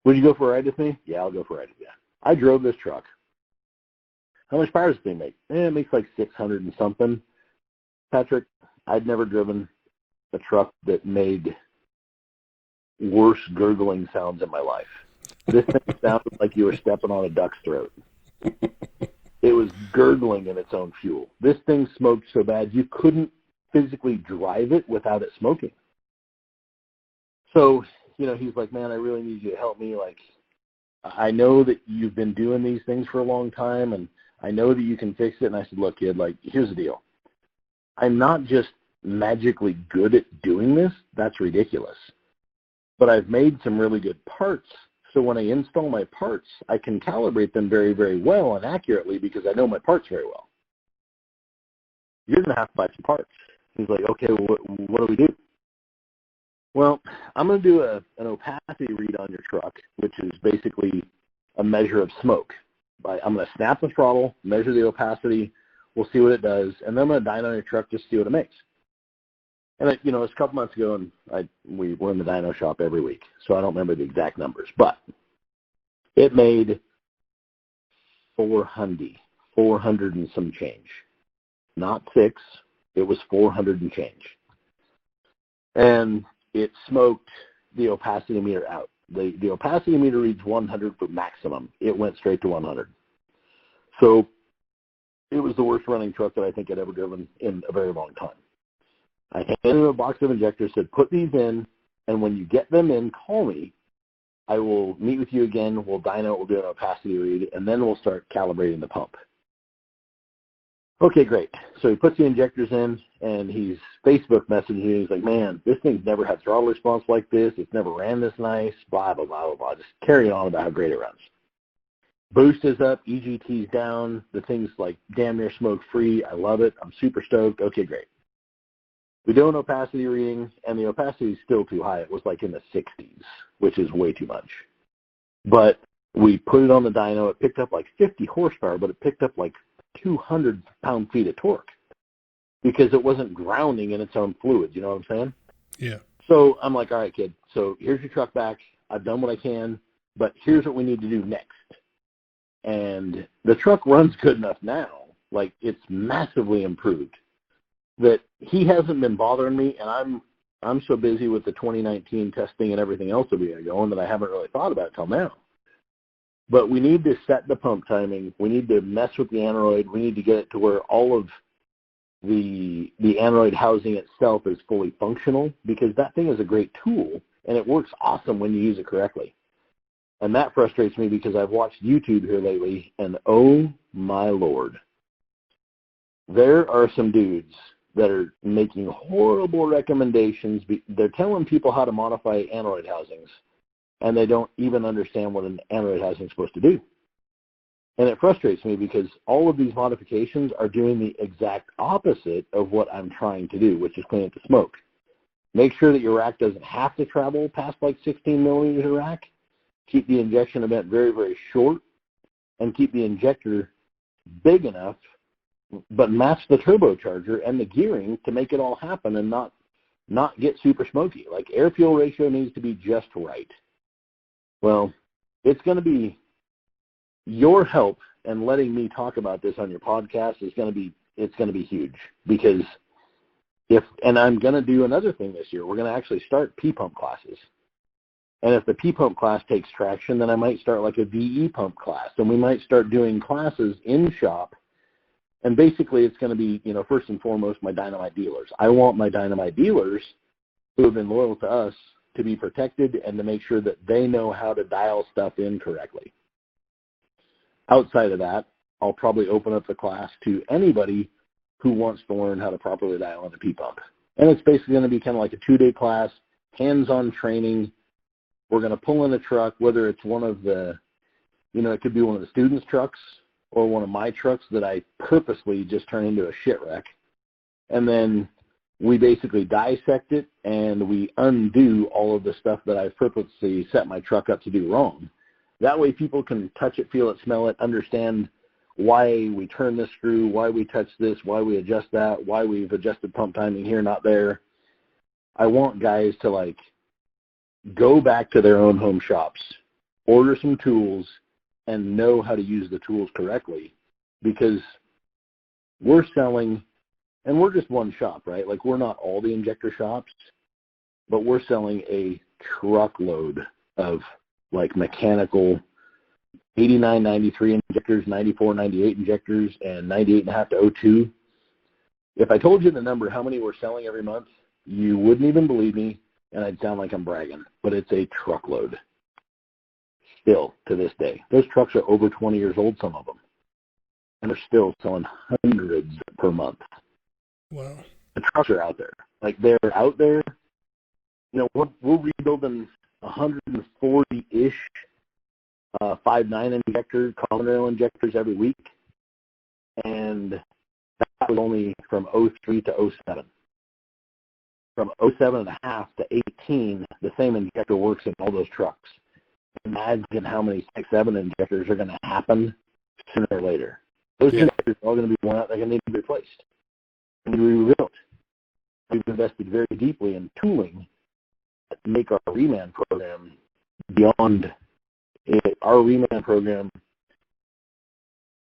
Would you go for a ride with me? Yeah, I'll go for a ride with you. I drove this truck. How much power does this thing make? It makes like 600 and something. Patrick, I'd never driven a truck that made worse gurgling sounds in my life. This thing sounded like you were stepping on a duck's throat. It was gurgling in its own fuel. This thing smoked so bad you couldn't physically drive it without it smoking. So, you know, he's like, man, I really need you to help me. Like, I know that you've been doing these things for a long time, and I know that you can fix it. And I said, look, kid, like, here's the deal. I'm not just magically good at doing this. That's ridiculous. But I've made some really good parts. So when I install my parts, I can calibrate them very, very well and accurately because I know my parts very well. You're going to have to buy some parts. He's like, okay, well, what do we do? Well, I'm going to do an opacity read on your truck, which is basically a measure of smoke. I'm going to snap the throttle, measure the opacity, we'll see what it does, and then I'm going to dyno on your truck just to see what it makes. And, you know, it was a couple months ago, and we were in the dyno shop every week, so I don't remember the exact numbers. But it made 400 and some change. Not 6, it was 400 and change. And it smoked the opacity meter out. The opacity meter reads 100 for maximum. It went straight to 100. So it was the worst running truck that I think I'd ever driven in a very long time. I handed him a box of injectors, said, put these in, and when you get them in, call me. I will meet with you again. We'll dyno, we'll do an opacity read, and then we'll start calibrating the pump. Okay, great. So he puts the injectors in, and he's Facebook messaging me. He's like, man, this thing's never had throttle response like this. It's never ran this nice, blah, blah, blah, blah, blah. Just carrying on about how great it runs. Boost is up, EGT's down. The thing's like damn near smoke-free. I love it. I'm super stoked. Okay, great. We do an opacity reading, and the opacity is still too high. It was like in the 60s, which is way too much. But we put it on the dyno. It picked up like 50 horsepower, but it picked up like 200 pound-feet of torque because it wasn't grounding in its own fluids. You know what I'm saying? Yeah. So I'm like, all right, kid, so here's your truck back. I've done what I can, but here's what we need to do next. And the truck runs good enough now Like, it's massively improved. That he hasn't been bothering me, and I'm so busy with the 2019 testing and everything else that we got going that I haven't really thought about it till now. But we need to set the pump timing. We need to mess with the aneroid. We need to get it to where all of the aneroid housing itself is fully functional, because that thing is a great tool, and it works awesome when you use it correctly. And that frustrates me because I've watched YouTube here lately, and oh my Lord, there are some dudes that are making horrible recommendations. They're telling people how to modify aneroid housings, and they don't even understand what an aneroid housing is supposed to do. And it frustrates me because all of these modifications are doing the exact opposite of what I'm trying to do, which is clean up the smoke. Make sure that your rack doesn't have to travel past like 16 millimeters of rack. Keep the injection event very, very short, and keep the injector big enough, but match the turbocharger and the gearing to make it all happen and not get super smoky. Like, air-fuel ratio needs to be just right. Well, it's going to be your help and letting me talk about this on your podcast it's going to be huge, because and I'm going to do another thing this year. We're going to actually start P-pump classes. And if the P-pump class takes traction, then I might start like a VE pump class, and we might start doing classes in shop. And basically it's going to be, first and foremost, my Dynomite dealers. I want my Dynomite dealers who have been loyal to us to be protected and to make sure that they know how to dial stuff in correctly. Outside of that, I'll probably open up the class to anybody who wants to learn how to properly dial in a P-pump. And it's basically going to be kind of like a 2-day class, hands-on training. We're going to pull in a truck, whether it's one of the, it could be one of the students' trucks or one of my trucks that I purposely just turn into a shit wreck. And then we basically dissect it and we undo all of the stuff that I've purposely set my truck up to do wrong. That way people can touch it, feel it, smell it, understand why we turn this screw, why we touch this, why we adjust that, why we've adjusted pump timing here, not there. I want guys to go back to their own home shops, order some tools, and know how to use the tools correctly, because we're selling, and we're just one shop, right? Like, we're not all the injector shops, but we're selling a truckload of mechanical 89, 93 injectors, 94, 98 injectors, and 98.5 to 02. If I told you the number, how many we're selling every month, you wouldn't even believe me, and I'd sound like I'm bragging, but it's a truckload. Still, to this day. Those trucks are over 20 years old, some of them, and they're still selling hundreds per month. Wow. The trucks are out there. They're out there. We're rebuilding 140-ish 5.9 injector, common rail injectors every week, and that was only from 03 to 07. From 07.5 to 18, the same injector works in all those trucks. Imagine how many 6.7 injectors are going to happen sooner or later. Those injectors are all going to be worn out. They're going to need to be replaced and be rebuilt. We've invested very deeply in tooling to make our reman program beyond it. Our reman program,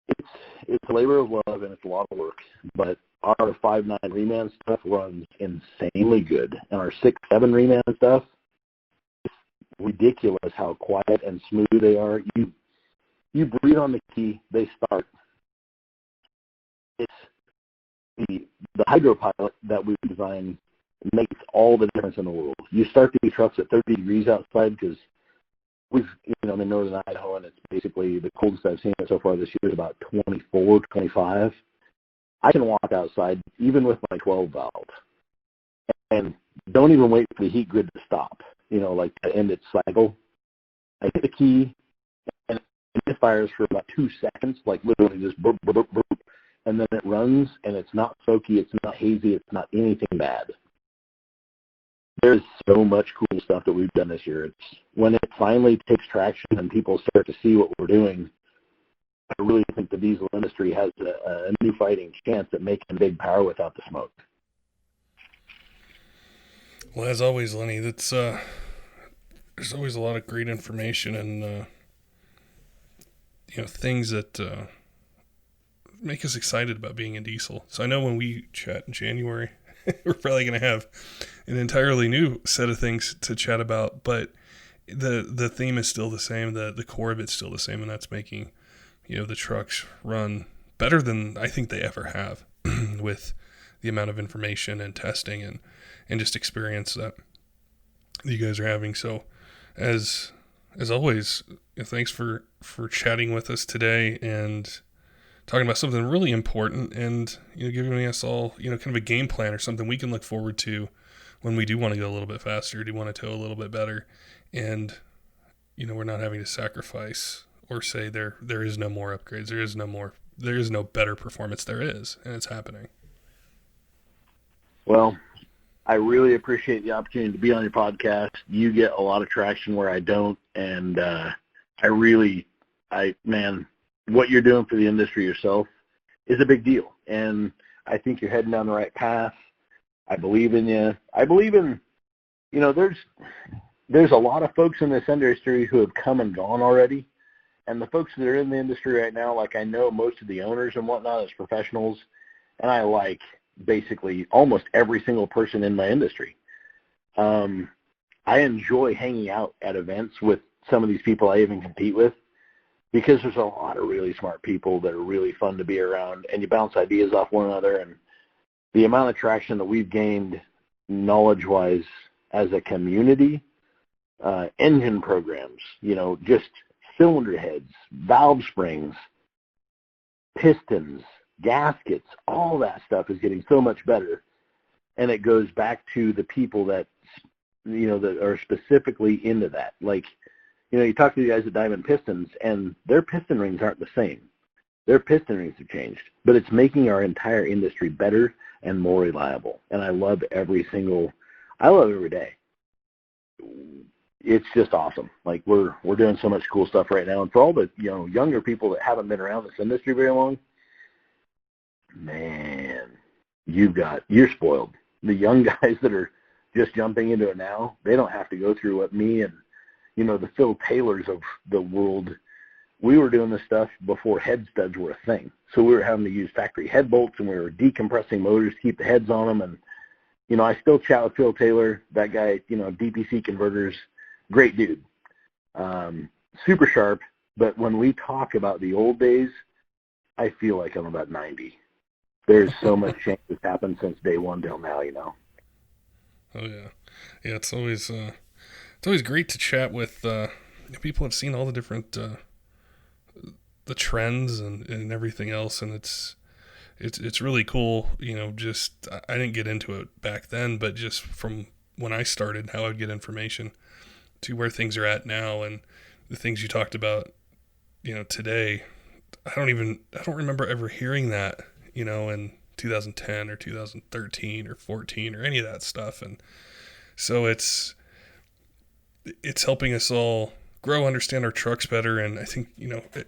it's a labor of love and it's a lot of work, but our 5.9 reman stuff runs insanely good, and our 6.7 reman stuff, it's ridiculous how quiet and smooth they are. You breathe on the key, they start. It's the hydropilot that we designed makes all the difference in the world. You start these trucks at 30 degrees outside, because I'm in northern Idaho, and it's basically the coldest I've seen it so far this year is about 24, 25. I can walk outside even with my 12 valve, and don't even wait for the heat grid to stop, to end its cycle. I hit the key, and it fires for about 2 seconds, literally just burp, burp, burp, burp, and then it runs, and it's not soaky, it's not hazy, it's not anything bad. There's so much cool stuff that we've done this year. It's when it finally takes traction and people start to see what we're doing, I really think the diesel industry has a new fighting chance at making big power without the smoke. Well, as always, Lenny, that's there's always a lot of great information and things that make us excited about being in diesel. So I know when we chat in January, we're probably going to have an entirely new set of things to chat about, but the theme is still the same. The core of it's still the same, and that's making, the trucks run better than I think they ever have with the amount of information and testing and just experience that you guys are having. So as always, thanks for chatting with us today and talking about something really important and, giving us all, kind of a game plan or something we can look forward to when we do want to go a little bit faster, do want to tow a little bit better. And, we're not having to sacrifice or say there is no more upgrades. There is no better performance. There is, and it's happening. Well, I really appreciate the opportunity to be on your podcast. You get a lot of traction where I don't, and man, what you're doing for the industry yourself is a big deal, and I think you're heading down the right path. I believe in you. I believe in, there's a lot of folks in this industry who have come and gone already, and the folks that are in the industry right now, like I know most of the owners and whatnot as professionals, and I like basically almost every single person in my industry. I enjoy hanging out at events with some of these people I even compete with because there's a lot of really smart people that are really fun to be around, and you bounce ideas off one another, and the amount of traction that we've gained knowledge-wise as a community, engine programs, just cylinder heads, valve springs, pistons, gaskets, all that stuff is getting so much better. And it goes back to the people that, that are specifically into that. Like, you talk to the guys at Diamond Pistons, and their piston rings aren't the same. Their piston rings have changed, but it's making our entire industry better and more reliable. And I love every day. It's just awesome. Like we're doing so much cool stuff right now. And for all the, younger people that haven't been around this industry very long, man, you're spoiled. The young guys that are just jumping into it now, they don't have to go through what me and, the Phil Taylors of the world, we were doing this stuff before head studs were a thing. So we were having to use factory head bolts, and we were decompressing motors to keep the heads on them. And, I still chat with Phil Taylor, that guy, DPC Converters, great dude, super sharp. But when we talk about the old days, I feel like I'm about 90. There's so much change that's happened since day one till now, Oh yeah. Yeah, it's always great to chat with people who've seen all the different the trends and everything else, and it's really cool, just I didn't get into it back then, but just from when I started, how I'd get information to where things are at now and the things you talked about, today. I don't remember ever hearing that, in 2010 or 2013 or 14 or any of that stuff. And so it's helping us all grow, understand our trucks better. And I think,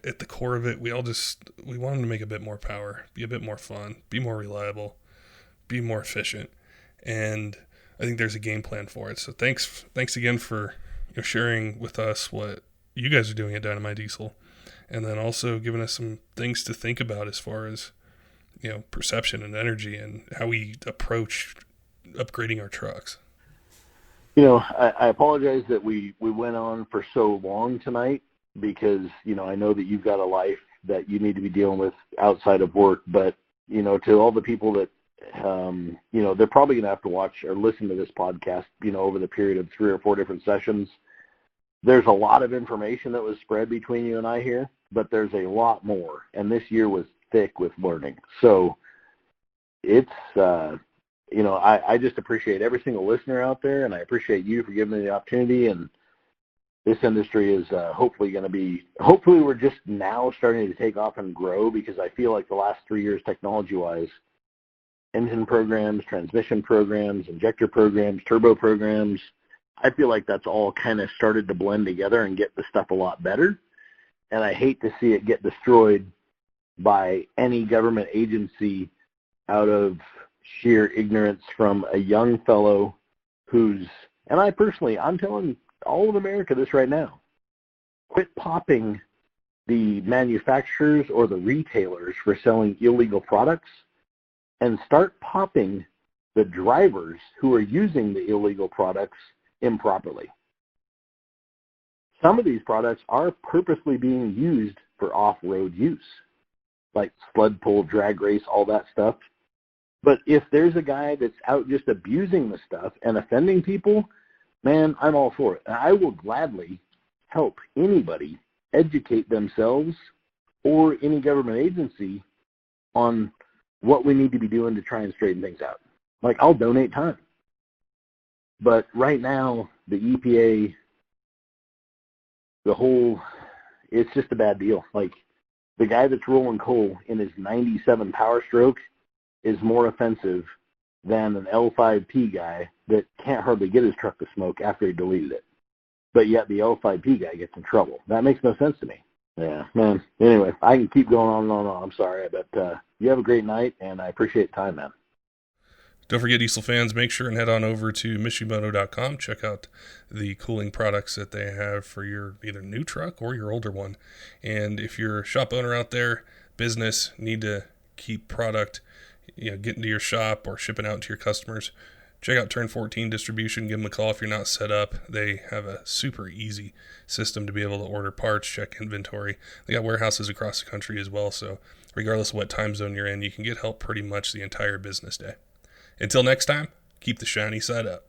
at the core of it, we want them to make a bit more power, be a bit more fun, be more reliable, be more efficient. And I think there's a game plan for it. So thanks again for sharing with us what you guys are doing at Dynomite Diesel, and then also giving us some things to think about as far as, perception and energy and how we approach upgrading our trucks. I apologize that we went on for so long tonight because, I know that you've got a life that you need to be dealing with outside of work, but, to all the people that, they're probably going to have to watch or listen to this podcast, over the period of 3 or 4 different sessions. There's a lot of information that was spread between you and I here, but there's a lot more. And this year was thick with learning. So it's, I just appreciate every single listener out there, and I appreciate you for giving me the opportunity. And this industry is hopefully we're just now starting to take off and grow, because I feel like the last 3 years technology-wise, engine programs, transmission programs, injector programs, turbo programs, I feel like that's all kind of started to blend together and get the stuff a lot better. And I hate to see it get destroyed by any government agency out of sheer ignorance from a young fellow who's, and I'm telling all of America this right now, quit popping the manufacturers or the retailers for selling illegal products and start popping the drivers who are using the illegal products improperly. Some of these products are purposely being used for off-road use, like sled pull, drag race, all that stuff. But if there's a guy that's out just abusing the stuff and offending people, man, I'm all for it. And I will gladly help anybody educate themselves or any government agency on what we need to be doing to try and straighten things out. Like, I'll donate time. But right now, the EPA, it's just a bad deal. Like, the guy that's rolling coal in his 97 Power Stroke is more offensive than an L5P guy that can't hardly get his truck to smoke after he deleted it. But yet the L5P guy gets in trouble. That makes no sense to me. Yeah, man. Anyway, I can keep going on and on and on. I'm sorry, but you have a great night, and I appreciate the time, man. Don't forget, Diesel fans, make sure and head on over to Mishimoto.com. Check out the cooling products that they have for your either new truck or your older one. And if you're a shop owner out there, business, need to keep product, getting to your shop or shipping out to your customers, check out Turn 14 Distribution. Give them a call if you're not set up. They have a super easy system to be able to order parts, check inventory. They got warehouses across the country as well, so regardless of what time zone you're in, you can get help pretty much the entire business day. Until next time, keep the shiny side up.